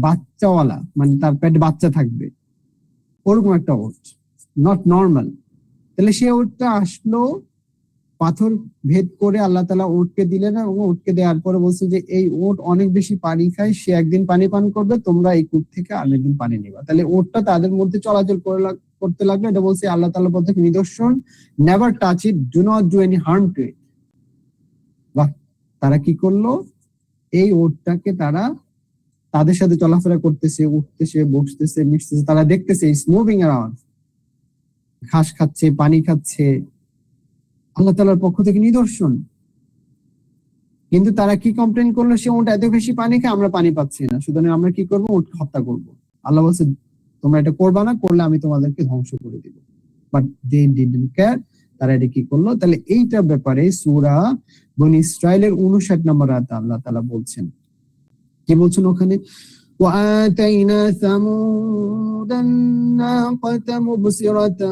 বাচ্চাওয়ালা, মানে তার পেটে বাচ্চা থাকবে, ওরকম একটা ওট, নট নর্মাল। তাহলে সে ওটটা আসলো, পাথর ভেদ করে আল্লাহ তাআলা ওটকে দিলেন, এবং ওটকে দেওয়ার পরে বলছে যে এই ওট অনেক বেশি পানি খায়, সে একদিন পানি পান করবে, তোমরা এই কূপ থেকে আরেকদিন পানি নিবা। তাহলে ওটটা তাদের মধ্যে চলাচল করতে লাগলো। এটা বলছে আল্লাহ তাআলার পক্ষ থেকে নিদর্শন, never touch it, do not do any harm to it. বাহ, তারা কি করলো? এই ওটটাকে তারা তাদের সাথে চলাফেরা করতেছে, উঠতেছে, বসতেছে, মিশতেছে, তারা দেখতেছে ইটস মুভিং অ্যারাউন্ড, ঘাস খাচ্ছে, পানি খাচ্ছে, আল্লাহ তাআলার পক্ষ থেকে নিদর্শন। কিন্তু তারা কি কমপ্লেন করলো? সে ওট এত বেশি পানি খায়, আমরা পানি পাচ্ছি না, সুতরাং আমরা কি করবো? ওটকে হত্যা করবো। আল্লাহ বলছে তোমরা এটা করবা না, করলে আমি তোমাদেরকে ধ্বংস করে দিব। But they didn't care. তারা এটা কি করলো? তাহলে এইটার ব্যাপারে সূরা বনী ইসরাঈলের 59 নম্বর আয়াতে আল্লাহ তাআলা বলছেন, কি বলছেন ওখানে? وآتينا ثمود الناقة مبصرة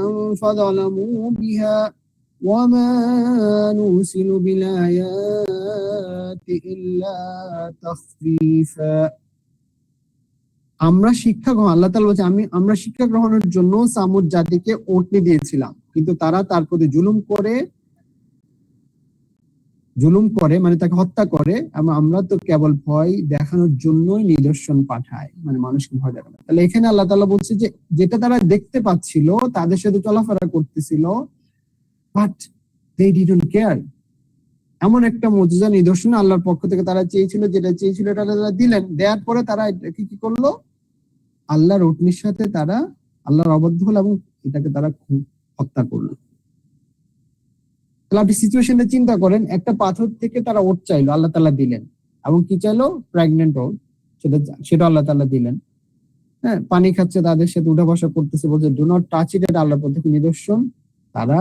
فظلموا بها وما نرسل بالآيات إلا تخفيفا। আমরা শিক্ষা গ্রহণ, আল্লাহ তাআলা বলছে আমরা শিক্ষা গ্রহণের জন্য সামুদ জাতিকে উটনি দিয়েছিলাম, কিন্তু তারা তার প্রতি জুলুম করে, মানে তাকে হত্যা করে। আমরা তো কেবল ভয় দেখানোর জন্যই নিদর্শন পাঠাই, মানে মানুষকে ভয় দেখানো। তাহলে এখানে আল্লাহ তাআলা বলছে যে যেটা তারা দেখতে পাচ্ছিল, তাদের সাথে চলাফেরা করতেছিল, বাট দে ডিডন্ট কেয়ার। এমন একটা মুজিজা নিদর্শন আল্লাহর পক্ষ থেকে তারা চেয়েছিল, যেটা চেয়েছিল এটা তারা দিলেন। দেওয়ার পরে তারা কি করলো? আল্লাহর উটনির সাথে তারা আল্লাহর অবাধ্য হলো এবং এটাকে তারা হত্যা করলো। আপনি সিচুয়েশনটা চিন্তা করেন, একটা পাথর থেকে তারা ওট চাইলো, আল্লাহ তাআলা দিলেন, এবং কি চাইলো? প্রেগনেন্ট ওট, সেটা আল্লাহ তাআলা দিলেন। হ্যাঁ, পানি খাচ্ছে, তাদের সাথে উঠা বসা করতেছে, বলছে ডু নট টাচ ইট, এটা আল্লাহর পক্ষ থেকে নিদর্শন। তারা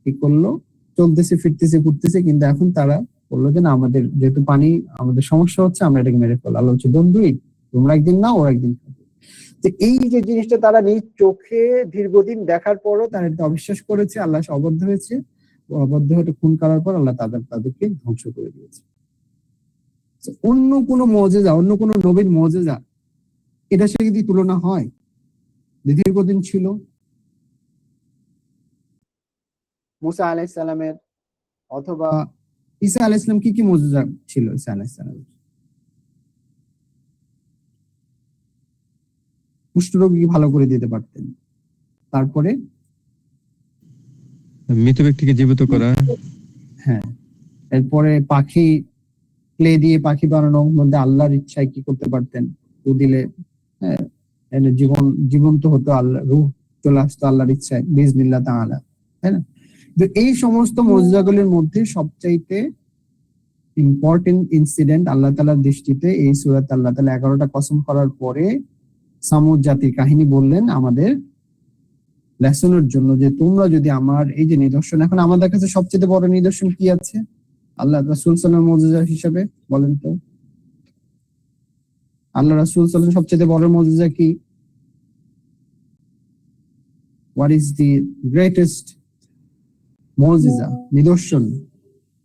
কি করলো? চলতেছে, ফিরতেছে, ঘুরতেছে, কিন্তু এখন তারা বললো যে না, আমাদের যেহেতু পানি, আমাদের সমস্যা হচ্ছে, আমরা এটাকে মেরে ফেলবো। আল্লাহ হচ্ছে ডোন্ট ডু ইট, তোমরা একদিন না, ওরা একদিন। তো এই যে জিনিসটা তারা নিজ চোখে দীর্ঘদিন দেখার পরও তারা এটা অবিশ্বাস করেছে, আল্লাহ অবাধ্য হয়েছে, অবাধ্য হয়ে খুন করার পর আল্লাহ তাদেরকে ধ্বংস করে দিয়েছে। অন্য কোনো মুজিজা, অন্য কোনো নবীর মুজিজা এটার সাথে যদি তুলনা হয়, দীর্ঘদিন ছিল মুসা আলাইহিস সালামের, অথবা ঈসা আলাইহিস সালাম, কি মুজিজা ছিল ঈসা আলাইহিস সালামের? কুষ্ঠরোগী ভালো করে দিতে পারতেন। তারপরে মৃত ব্যক্তিকে জীবিত করা। হ্যাঁ, এরপরে পাখি, ক্লে দিয়ে পাখি বানানোর মধ্যে আল্লাহর ইচ্ছায় কি করতে পারতেন? রু দিলে জীবন্ত হতো, আল্লাহ রূহ চলে আসতো আল্লাহর ইচ্ছায়, বিইজনিল্লাহ তাআলা, তাই না? এই সমস্ত মুজিজাগুলির মধ্যে সবচাইতে ইম্পর্টেন্ট ইনসিডেন্ট আল্লাহ তাআলার দৃষ্টিতে এই সূরাতে আল্লাহ তাআলা 11টা কসম করার পরে সামুদ জাতির কাহিনী বললেন আমাদের লেসনের জন্য, যে তোমরা যদি আমার এই যে নিদর্শন, এখন আমাদের কাছে সবচেয়ে বড় নিদর্শন কি আছে আল্লাহ রাসূল সাল্লাল্লাহু আলাইহি ওয়াসাল্লাম হিসেবে? বলেন তো, আল্লাহ রাসূল সাল্লাল্লাহু আলাইহি ওয়াসাল্লাম সবচেয়ে বড় মুজিজা কি? হোয়াট ইজ দি গ্রেটেস্ট মুজিজা, নিদর্শন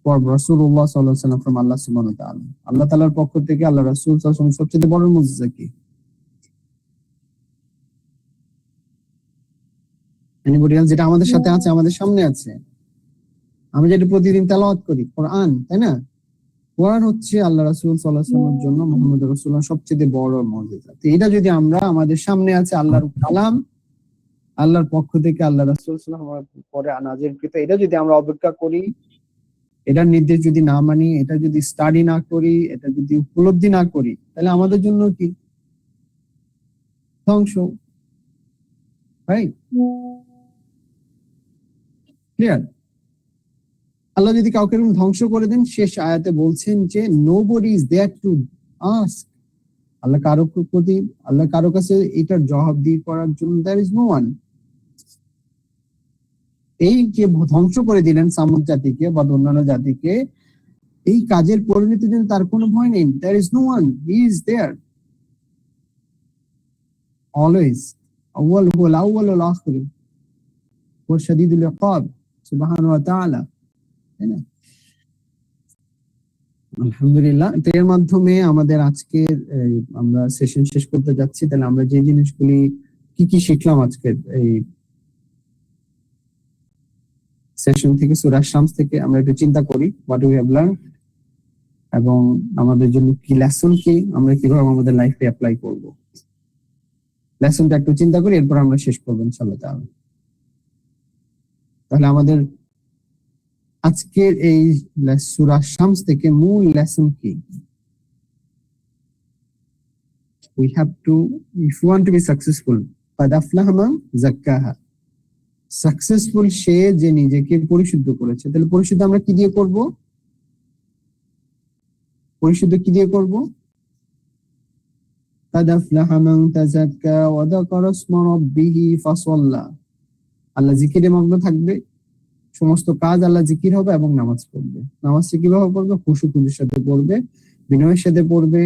ফর রাসূলুল্লাহ সাল্লাল্লাহু আলাইহি ওয়াসাল্লাম ফ্রম আল্লাহ সুবহানাহু ওয়া তাআলা? আল্লাহ তাআলার পক্ষ থেকে আল্লাহ রাসূল সাল্লাল্লাহু আলাইহি ওয়াসাল্লাম সবচেয়ে বড় মুজিজা কি? Anybody else? যেটা আমাদের সাথে আছে, আমাদের সামনে আছে, আমরা যেটা প্রতিদিন তেলাওয়াত করি, কোরআন, তাই না? কোরআন হচ্ছে আল্লাহ রাসূল সাল্লাল্লাহু আলাইহি ওয়াসাল্লামের জন্য, মুহাম্মদ রাসূলুল্লাহ সবচেয়ে বড় মুজিজা। তো এটা যদি আমরা, আমাদের সামনে আছে আল্লাহর কালাম, আল্লাহর পক্ষ থেকে আল্লাহ রাসূল সাল্লাল্লাহু আলাইহি ওয়াসাল্লাম পরে নাযিলকৃত, এটা যদি আমরা অবজ্ঞা করি, এটার নির্দেশ যদি না মানি, এটা যদি স্টাডি না করি, এটা যদি উপলব্ধি না করি, তাহলে আমাদের জন্য কি? ধ্বংস। রাইট? ক্লিয়ার? আল্লাহ যদি কাউকে এরকম ধ্বংস করে দেন, শেষ আয়াতে বলছেন যে nobody is there to ask, Allah কারো কাছে এটার জবাবদিহি করার জন্য দেয়ার ইজ নো ওয়ান। এই যে ধ্বংস করে দিলেন সামুদ জাতিকে বা অন্যান্য জাতিকে, এই কাজের পরিণতির জন্য তার কোনো ভয় নেই। There is no one, he is there always. আউয়াল হুয়াল আউয়াল ওয়াল আখির ওয়া শাদীদুল ইকাব সুবহানাহু ওয়া তাআলা। তাই না? আলহামদুলিল্লাহ। তো এর মাধ্যমে আমাদের আজকের আমরা সেশন শেষ করতে যাচ্ছি। তাহলে আমরা যে জিনিসগুলি কি কি শিখলাম আজকের এই সেশন থেকে, সূরা শামস থেকে, আমরা একটু চিন্তা করি হোয়াট উই হ্যাভ লার্ন, এবং আমাদের জন্য কি লেসন, কি আমরা কিভাবে আমাদের লাইফে অ্যাপ্লাই করব। লেসনটা একটু চিন্তা করি, এরপর আমরা শেষ করবো ইনশাআল্লাহ তাআলা। তাহলে আমাদের আজকের এই সূরা শামস থেকে মূল লেসন কি? We have to, if you want to be successful, قد أفلح من زكاها, successful সে যে নিজেকে পরিশুদ্ধ করেছে। তাহলে পরিশুদ্ধ আমরা কি দিয়ে করব? পরিশুদ্ধ কি দিয়ে করব? قد أفلح من تزكى وذكر اسم ربه فصلى, আল্লাহ জিকিরে মগ্ন থাকবে, সমস্ত কাজ আল্লাহ জিকির হবে, এবং নামাজ পড়বে। নামাজটা কিভাবে পড়বে? খুশুখুজুর সাথে পড়বে, বিনয়ের সাথে পড়বে,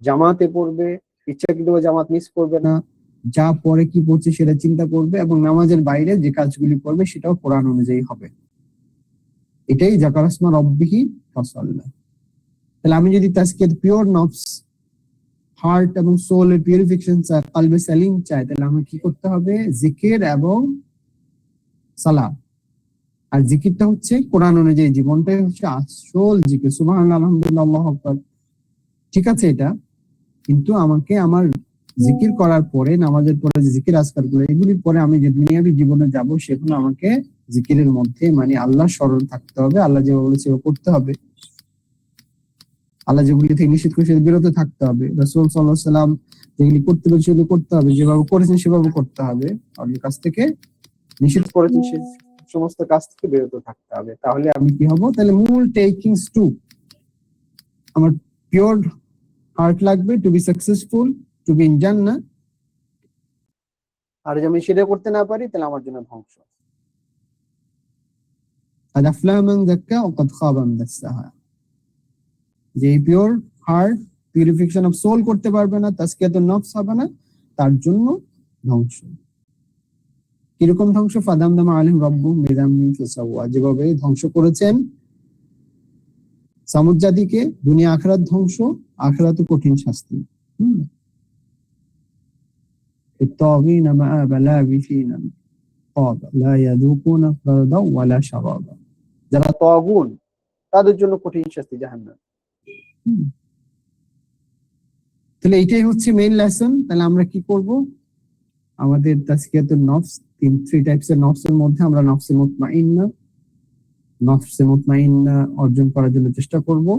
জামাতে পড়বে, ইচ্ছাকৃতভাবে জামাত মিস করবে না, যা পরে কি পড়ছে সেটা চিন্তা করবে, এবং নামাজের বাইরে যে কাজগুলি করবে সেটাও কোরআন অনুযায়ী হবে। এটাই যাকার আসমা রব্বিহি ফাসাল্লা। তাহলে আমি যদি তাজকিয়াত পিওর নফস, হার্ট এবং সোলের পিউরিফিকেশন চাই, কলবে সালিম চাই, তাহলে আমার কি করতে হবে? জিকির এবং সালাত। আর জিকিরটা হচ্ছে কোরআন অনুযায়ী, জীবনটাই হচ্ছে আসল জিকির। সুবহানাল্লাহ, আলহামদুলিল্লাহ, আল্লাহু আকবার, ঠিক আছে এটা। কিন্তু আমাকে আমার জিকির করার পরে, নামাজের পরে যে জিকির আজকার গুলো, এগুলির পরে আমি যে দুনিয়াবী জীবনে যাব, সেগুলো আমাকে জিকিরের মধ্যে মানে আল্লাহ স্মরণ থাকতে হবে, আল্লাহ যেভাবে বলেছে করতে হবে, আল্লাহ যেগুলি থেকে নিষেধ করেছে বিরত থাকতে হবে, রাসূল সাল্লাল্লাহু আলাইহি ওয়াসাল্লাম যেগুলি করতে বলেছে সেগুলো করতে হবে, যেভাবে করেছেন সেভাবে করতে হবে, আল্লাহর কাছ থেকে নিষেধ করেছেন সে সমস্ত কাজ থেকে বিরত থাকতে হবে। তাহলে আমি কি হব? তাহলে মূল টেকিংস টু, আমার পিওর হার্ট লাগবে to be successful, to be in জান্নাহ। আর যদি আমি সেটা করতে না পারি, তাহলে আমার জন্য ধ্বংস। قد أفلح من زكى وقد خاب من دساها, যে pure heart, purification of soul করতে পারবে না, তাজকিয়াতুন নফস হবে না, তার জন্য ধ্বংস। কিরকম ধ্বংস? ফাদামদামা আলাইহিম রাব্বুহুম বিযামবিহিম ফাসাওয়া, যেভাবে ধ্বংস করেছেন সামুদ জাতিকে, দুনিয়া আখিরাত ধ্বংস, আখিরাতে কঠিন শাস্তি। الطاغين مآب لابثين طاب لا يذوقون بردا ولا شرابا, যারা তাগুন তাদের জন্য কঠিন শাস্তি জাহান্নাম। তাহলে এটাই হচ্ছে মেইন লেসন। তাহলে আমরা কি করব? আমাদের তাজকিয়াতুন নফস, থ্রি টাইপসের নফসের মধ্যে আমরা নফসে মুতমাইন্না অর্জন করার জন্য চেষ্টা করব।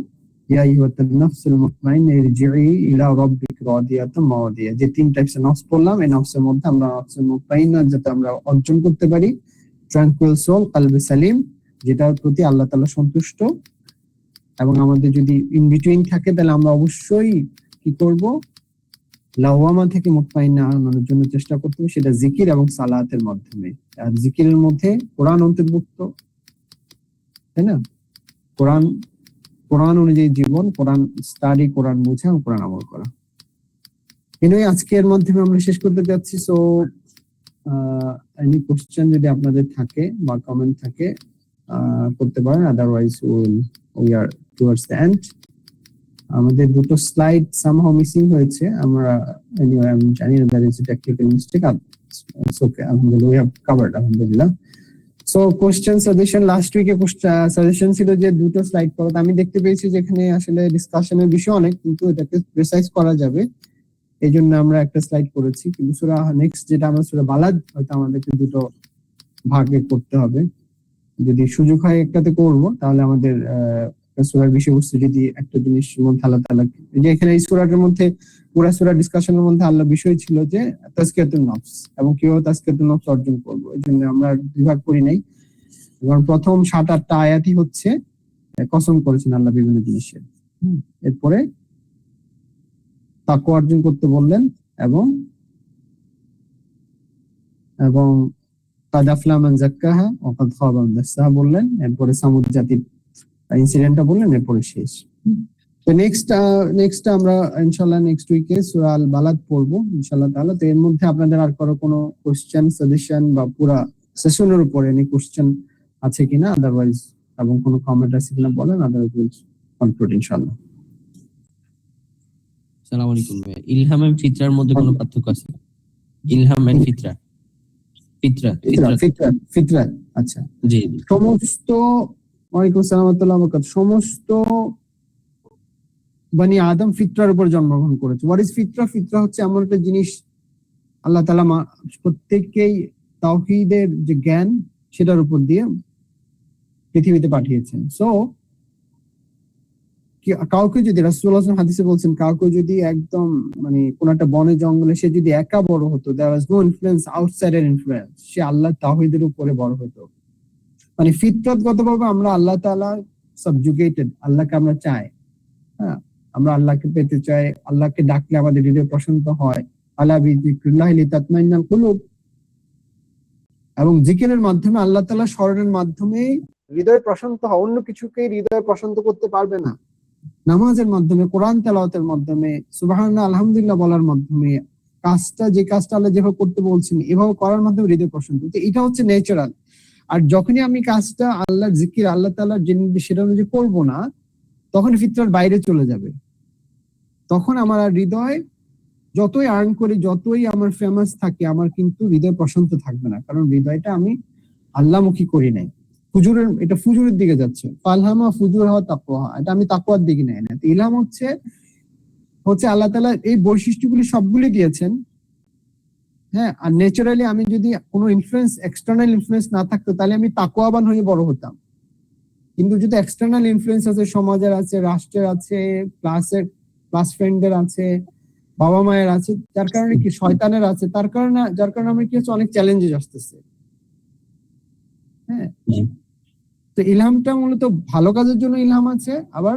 ইয়া আইয়ুহান নাফসুল মুতমাইন্না ইরজিই ইলা রাব্বিকা রাদিয়াতাম মারদিয়া, যে তিন টাইপসের নফস বললাম, এই নফসের মধ্যে আমরা নফসে মুতমাইন্না যাতে আমরা অর্জন করতে পারি, ট্রাঙ্কুইল সোল, কলবে সালিম, যেটার প্রতি আল্লাহ তাআলা সন্তুষ্ট। এবং আমাদের যদি ইন বিটুইন থাকে, তাহলে আমরা অবশ্যই কি করব? লাওয়ামা থেকে মুতমাইন্না আনানোর জন্য চেষ্টা করতে হবে, সেটা জিকির এবং সালাতের মাধ্যমে। আর জিকিরের মধ্যে কোরআন অন্তর্ভুক্ত, তাই না? কোরআন কোরআন অনুযায়ী জীবন, কোরআন স্টাডি, কোরআন বোঝা এবং কোরআন আমল করা। এনওয়ে আজকের মাধ্যমে আমরা শেষ করতে যাচ্ছি। সো এনি কোশ্চেন যদি আপনাদের থাকে বা কমেন্ট থাকে করতে পারেন, otherwise we are towards the end. আমাদের দুটো স্লাইড সামহাউ মিসিং হয়েছে, আমরা এনিওয়ে আমি জানি না that is a technical mistake. Okay, আলহামদুলিল্লাহ উই হ্যাভ কভারড, আলহামদুলিল্লাহ। সো কোশ্চেন সাজেশন, লাস্ট উইকে সাজেশন ছিল যে দুটো স্লাইড করো। আমি দেখতে পেয়েছি যে এখানে আসলে ডিসকাশনের বিষয় অনেক, কিন্তু এটাকে প্রিসাইজ করা যাবে, এই জন্য আমরা একটা স্লাইড করেছি। কিন্তু সূরা নেক্সট যেটা আমরা সূরা বালাদ, হয়তো আমাদেরকে দুটো ভাগে করতে হবে। যদি সুযোগ হয় একটাতে করব, তাহলে আমাদের সূরার বিষয়বস্তু যদি একটা জিনিস মধ্যে আল্লাহ তাআলা, যে এখানে এই সূরাটার মধ্যে পুরো সূরা ডিসকাশনের মধ্যে আল্লাহ বিষয় ছিল যে তাজকিয়াতুন নফস এবং কিভাবে তাজকিয়াতুন নফস অর্জন করব। এই জন্য আমরা বিভাগ করি নাই, এবং প্রথম 7-8টা আয়াতই হচ্ছে কসম করেছেন আল্লাহ বিভিন্ন জিনিসের। এরপরে তাকওয়া অর্জন করতে বললেন, এবং এবং কাদ আফলা মান যাক্কাহা ওয়া কাদ খাবা মান দাসসাহা বললেন। এরপরে সামুদ জাতির ইনসিডেন্টটা বললেন, এরপরে শেষ। তো নেক্সট আমরা ইনশাআল্লাহ নেক্সট উইকে সূরা আল বালাদ পড়বো ইনশাআল্লাহ তাআলা। তো এর মধ্যে আপনাদের আর কোনো কোশ্চেন, সাজেশন বা পুরো সেশনের উপরে এনি কোশ্চেন আছে কিনা, আদারওয়াইজ এবং কোনো কমেন্ট আছে কিনা বলেন, আদারওয়াইজ কনক্লুড ইনশাআল্লাহ। আসসালামু আলাইকুম। ইলহাম এবং ফিতরার মধ্যে কোনো পার্থক্য আছে? ইলহাম এন্ড ফিতরা। ফিতরা, আচ্ছা জি। সমস্ত, ওয়ালাইকুম আসসালাম ওয়া রাহমাতুল্লাহি ওয়া বারাকাতুহু, সমস্ত বনি আদম ফিতরার উপর জন্মগ্রহণ করেছে। হোয়াট ইজ ফিতরা? ফিতরা হচ্ছে এমন একটা জিনিস আল্লাহ তাআলা প্রত্যেককেই তাওহীদের যে জ্ঞান সেটার উপর দিয়ে পৃথিবীতে পাঠিয়েছেন। সো কাউকে যদি রাসূলুল্লাহ সাল্লাল্লাহু আলাইহি ওয়াসাল্লাম হাদিসে বলছেন, কাউকে যদি একদম মানে কোন একটা বনে জঙ্গলে সে যদি একা বড় হতো, there was no influence, outsider influence, সে আল্লাহ তাওহীদের উপরে বড় হতো। মানে ফিতরতগতভাবে আমরা আল্লাহ তাআলা সাবজুগেটেড, আল্লাহকে আমরা চাই, হ্যাঁ আমরা আল্লাহকে পেতে চাই, আল্লাহকে ডাকলে আমাদের হৃদয় প্রশান্ত হয়। আলা বিযিকরিল্লাহি লিতাতমাইন্নাল কুলুব, এবং জিকিরের মাধ্যমে আল্লাহ তাআলা স্মরণের মাধ্যমে হৃদয় প্রশান্ত হয়। অন্য কিছুকে হৃদয় প্রশান্ত করতে পারবে না। নামাজের মাধ্যমে, কোরআন তেলাওয়াতের মাধ্যমে, সুবহানাল্লাহ আলহামদুলিল্লাহ বলার মাধ্যমে, যে কাজটা আল্লাহ যেভাবে করতে বলছেন এভাবে করার মাধ্যমে হৃদয় প্রশান্ত। তো এটা হচ্ছে ন্যাচারাল। আর যখনই আমি কাজটা আল্লাহর জিকির, আল্লাহ তাআলার যে নির্দেশ সেটা অনুযায়ী করবো না, তখন ফিতরার বাইরে চলে যাবে। তখন আমার আর হৃদয় যতই আর্ন করি, যতই আমার ফেমাস থাকে, আমার কিন্তু হৃদয় প্রশান্ত থাকবে না, কারণ হৃদয়টা আমি আল্লাহমুখী করি নাই। এটা ফুজুরের দিকে যাচ্ছে। ফালহামা ফুজুর হওয়া তাকওয়া, এটা আমি তাকওয়ার দিকে নেই না। ইলহাম হচ্ছে আল্লাহ তাআলা এই বৈশিষ্ট্যগুলি সবগুলি দিয়েছেন, হ্যাঁ। আর ন্যাচারালি আমি যদি কোনো ইনফ্লুয়েন্স, এক্সটার্নাল ইনফ্লুয়েন্স না থাকতো, তাহলে আমি তাকওয়াবান হয়ে বড় হতাম। কিন্তু যদি এক্সটার্নাল ইনফ্লুয়েন্স আছে, সমাজের আছে, রাষ্ট্রের আছে, ক্লাস ফ্রেন্ডদের আছে, বাবা মায়ের আছে, যার কারণে কি শয়তানের আছে, যার কারণে আমি কি হচ্ছে অনেক চ্যালেঞ্জেস আসতেছে, হ্যাঁ। তো ইলহামটা মূলত ভালো কাজের জন্য ইলহাম আছে, আবার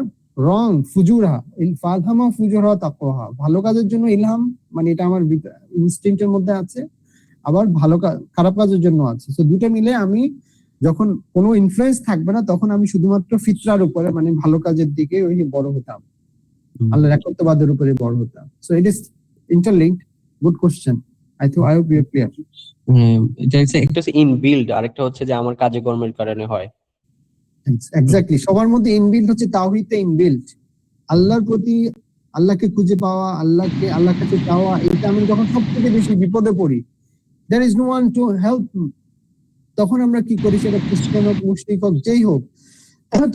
রং ফুজুরহা, ফালহামা ফুজুরহা তাকওয়া, ভালো কাজের জন্য ইলহাম, মানে এটা আমার ইনস্টিংক্টের মধ্যে আছে, আবার খারাপ কাজের জন্য আছে। তো দুটো মিলে আমি যখন কোনো ইনফ্লুয়েন্স থাকবে না, তখন আমি শুধুমাত্র ফিতরার উপরে, মানে ভালো কাজের দিকে ওই বড় হতাম, আল্লাহর একত্ববাদের উপরে বড় হতাম। So it is interlinked. Good question, I hope you are clear. এটা একটা হচ্ছে ইনবিল্ড, আরেকটা হচ্ছে যে আমার কাজে কর্মের কারণে হয়। এক্স্যাক্টলি, সবার মধ্যে ইনবিল্ড হচ্ছে তাওহীদে ইনবিল্ড। আল্লাহর প্রতি, আল্লাহকে খুঁজে পাওয়া, আল্লাহর কাছে চাওয়া, এটা আমি যখন সবথেকে বেশি বিপদে পড়ি, there is no one to help, তখন আমরা কি করি, সেটা খ্রিস্টান হোক, মুশরিক হোক, যেই হোক,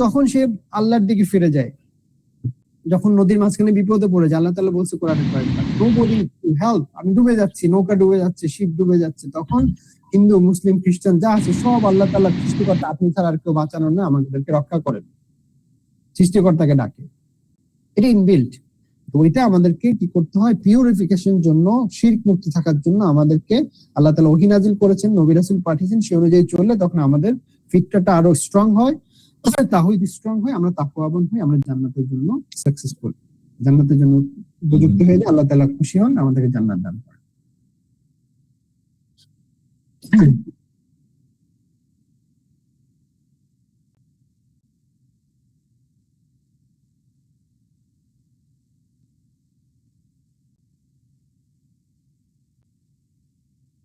তখন সে আল্লাহর দিকে ফিরে যায়। যখন নদীর মাঝখানে বিপদে পড়ে যায়, আল্লাহ তাআলা বলছে কোরআনে কয়েকবার, নোবডি টু হেল্প, আমি ডুবে যাচ্ছি, নৌকা ডুবে যাচ্ছে, শিপ ডুবে যাচ্ছে, তখন হিন্দু, মুসলিম, খ্রিস্টান যা আছে সব আল্লাহ তাআলা সৃষ্টিকর্তা, আপনি ছাড়া আর কেউ বাঁচানোর না, আমাদেরকে রক্ষা করেন, সৃষ্টিকর্তাকে ডাকে। এটা ইনবিল্ট। তো ওইটা আমাদেরকে কি করতে হয়, পিউরিফিকেশন জন্য, শিরক মুক্ত থাকার জন্য আমাদেরকে আল্লাহ তাআলা ওহী নাযিল করেছেন, নবী রাসূল পাঠিয়েছেন, সেই অনুযায়ী চললে তখন আমাদের ফিতরাটা আরো স্ট্রং হয়, তাওহীদ স্ট্রং হয়, আমরা তাকওয়াবান হই, আমরা জান্নাতের জন্য সাকসেসফুল, জান্নাতের জন্য উপযুক্ত হয়ে যায়, আল্লাহ তাআলা খুশি হন, আমাদেরকে জান্নাত দান করেন।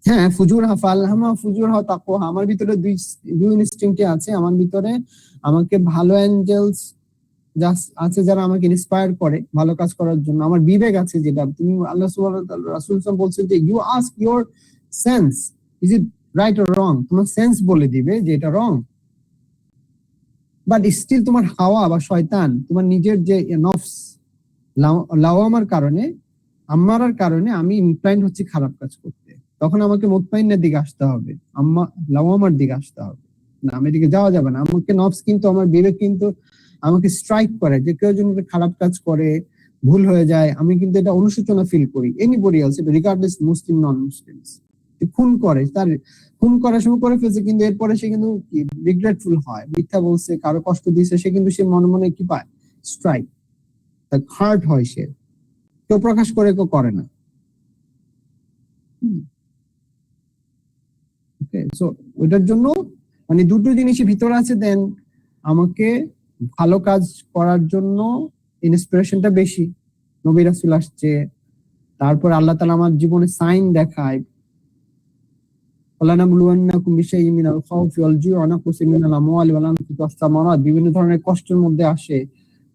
হ্যাঁ, ফুজুর ফালহামা ফুজুর তাকওয়া, আমার ভিতরে দুই ইনস্টিংক্ট আছে। আমার ভিতরে আমাকে ভালো অ্যাঞ্জেলস আছে যারা আমাকে ইন্সপায়ার করে ভালো কাজ করার জন্য। আমার বিবেক আছে, যেটা তুমি আল্লাহ সুবহানাহু ওয়া তাআলা রাসূল সাল্লাল্লাহু আলাইহি ওয়াসাল্লাম বলছেন যে you ask your sense is it right or wrong, তোমার সেন্স বলে দিবে যে এটা রং। বাট স্টিল তোমার হাওয়া বা শয়তান, তোমার নিজের যে নফস লাওয়ামার কারণে, আম্মারার কারণে আমি ইনক্লাইন্ড হচ্ছি খারাপ কাজ করতে। তখন আমাকে মুতমাইন্নার দিকে আসতে হবে, লাওয়ামার দিকে আসতে হবে। না, আমি এদিকে যাওয়া যাবে না। আমাকে নফস কিন্তু, আমার বিবেক কিন্তু আমাকে স্ট্রাইক করে যে কেউ যদি খারাপ কাজ করে, ভুল হয়ে যায়, আমি কিন্তু এটা অনুশোচনা ফিল করি। এনিবডি এলস, রিগার্ডলেস মুসলিম নন মুসলিমস, খুন করে, তার খুন করার সময় করে ফেলছে, কিন্তু এরপরে সে কিন্তু রিগ্রেটফুল হয়, মিথ্যা বলছে, কারো কষ্ট দিয়েছে, সে কিন্তু সে মনে মনে কি পায়, স্ট্রাইক, তার হার্ট হয়, সে কেউ প্রকাশ করে, কেউ করে না। সো ওইটার জন্য মানে দুটো জিনিসই ভিতরে আছে। দেন আমাকে ভালো কাজ করার জন্য ইন্সপিরেশনটা বেশি, নবী রাসূল আসছে, তারপর আল্লাহ তাআলা আমার জীবনে সাইন দেখায়, ওয়ালানাবলুওয়ান্নাকুম বিশাইইন মিনাল খাউফি ওয়াল জু'i ওয়া নাকসিন মিনাল আমওয়ালি ওয়াল আনফুসি ওয়াস সামারাত, বিভিন্ন ধরনের কষ্টের মধ্যে আসে,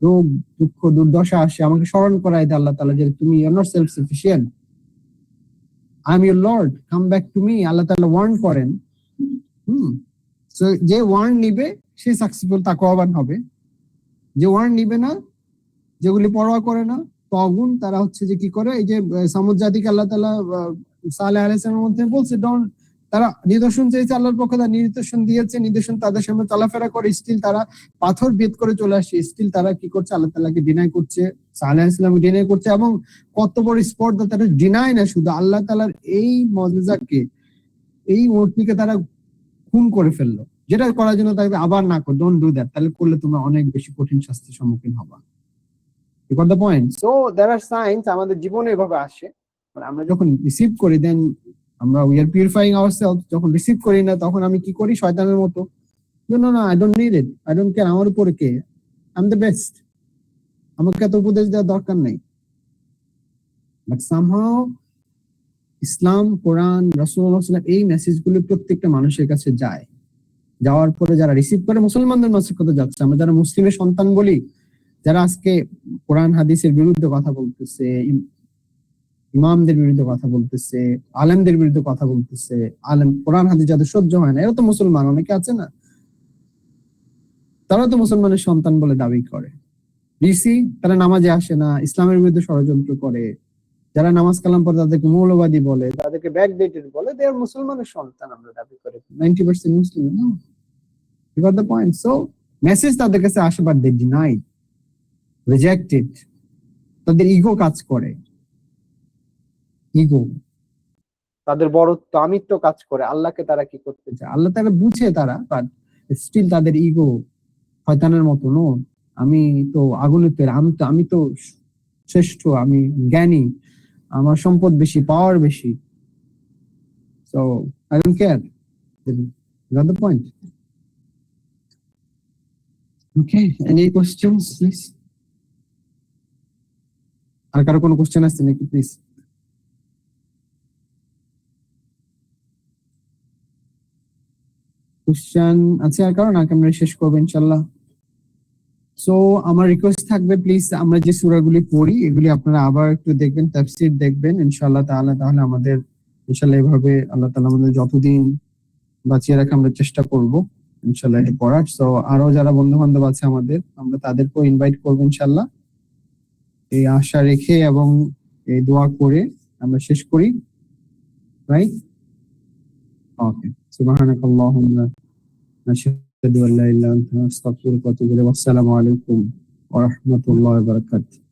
রোগ দুঃখ দুর্দশা আসে, আমাকে স্মরণ করায় দেয় আল্লাহ তাআলা যে তুমি you are not self sufficient, I am your lord, come back to me. Allah তাআলা ওয়ার্ন করেন। সো যে ওয়ার্ন নিবে সে সাকসেসফুল, তাকওয়াবান হবে। যে ওয়ার্ন নিবে না, যেগুলি পরোয়া করে না, তগুন, তারা হচ্ছে যে কি করে, এই যে সামুদ জাতিকে আল্লাহ তাআলা সালেহ আলাইহিস সালামের মধ্যে বলছে, ডোন্ট, তারা নিদর্শন চেয়েছে, আল্লাহর পক্ষ থেকে নিদর্শন দিয়েছে, নিদর্শন তাদের সামনে চলাফেরা করে, স্টিল তারা পাথর ভেদ করে চলে আসে, স্টিল তারা কি করছে, আল্লাহ তাআলাকে ডিনাই করছে, সালেহ আলাইহিস সালামকে ডিনাই করছে। এবং কত বড় স্পর্ধা, তারা ডিনাই না শুধু, আল্লাহ তাআলার এই মুজিজাকে, এই মূর্তিকে তারা খুন করে ফেললো, যেটা করার জন্য তাকে আবার না কর, ডোন্ট ডু দ্যাট, তাহলে করলে তোমরা অনেক বেশি কঠিন শাস্তির সম্মুখীন হবা। You got the point? So there are signs আমাদের জীবনে এভাবে আসে, মানে আমরা যখন রিসিভ করি, দেন আমরা we are purifying ourselves। যখন রিসিভ করি না, তখন আমি কি করি, শয়তানের মতো, no, I don't need it, I don't care, আমার উপরে কে, I'm the best, আমাকে এত উপদেশ দেওয়ার দরকার নেই। বাট somehow ইসলাম, কোরআন, রাসূলুল্লাহ সাল্লাল্লাহু আলাইহি ওয়াসাল্লাম এই মেসেজগুলো প্রত্যেকটা মানুষের কাছে যায়। যাওয়ার পরে যারা রিসিভ করে, মুসলমানদের মাঝে কথা যাচ্ছে, আমরা যারা মুসলিমের সন্তান বলি, যারা আজকে কোরআন হাদিসের বিরুদ্ধে কথা বলতেছে, ইমামদের বিরুদ্ধে কথা বলতেছে, আলেমদের বিরুদ্ধে কথা বলতেছে, আলেম কোরআন হাদিস যাদের সহ্য হয় না, এরা তো মুসলমান, অনেকে আছে না, তারা তো মুসলমানের সন্তান বলে দাবি করে। রিসি, তারা নামাজে আসে না, ইসলামের বিরুদ্ধে ষড়যন্ত্র করে, যারা নামাজ কালাম পড়ে তাদেরকে মৌলবাদী বলে, তাদেরকে ব্যাকডেটেড বলে, দে আর মুসলমানের সন্তান আমরা দাবি করে, 90% Muslim. No, you got the point. So message তাদের কাছে আসে, বাট দে ডিনাই, রিজেক্টেড, তাদের ইগো কাজ করে, ইগো, তাদের বড়ত্ব, আমিত্ব কাজ করে, আল্লাহকে তারা কি করতে চায়, আল্লাহ তারা বুঝে তারা, বাট স্টিল তাদের ইগো শয়তানের মতো, নো, আমি তো আগুনের তেল, আমি তো শ্রেষ্ঠ, আমি জ্ঞানী, আমার সম্পদ বেশি, পাওয়ার বেশি, so I don't care. Got the point? Okay, any questions, please? আর কারো কোনো কোশ্চেন আছে নাকি, প্লিজ? কোশ্চেন আছে আর কারো, নাকি আমরা শেষ করবো ইনশাল্লাহ? সো আমার রিকোয়েস্ট থাকবে, প্লিজ আমরা যে সূরাগুলি পড়ি এগুলি আপনারা আবার একটু দেখবেন, তাফসীর দেখবেন ইনশাআল্লাহ তাআলা। তাহলে আমাদের ইনশাআল্লাহ এভাবে আল্লাহ তাআলা আমাদের যতদিন বাঁচিয়ে রাখা আমরা চেষ্টা করব ইনশাআল্লাহ এটা পড়ার। সো আরো যারা বন্ধু বান্ধব আছে আমাদের, আমরা তাদেরকেও ইনভাইট করবো ইনশাআল্লাহ, এই আশা রেখে এবং এই দোয়া করে আমরা শেষ করি, রাইট? ওকে, সুবহানাকাল্লাহুম্মা নাশহাদু আল্লা ইলাহা ইল্লা আনতা নাস্তাগফিরুকা ওয়া আতুবু ইলাইক। আসসালামু আলাইকুম ওয়া রাহমাতুল্লাহি ওয়া বারাকাতুহু।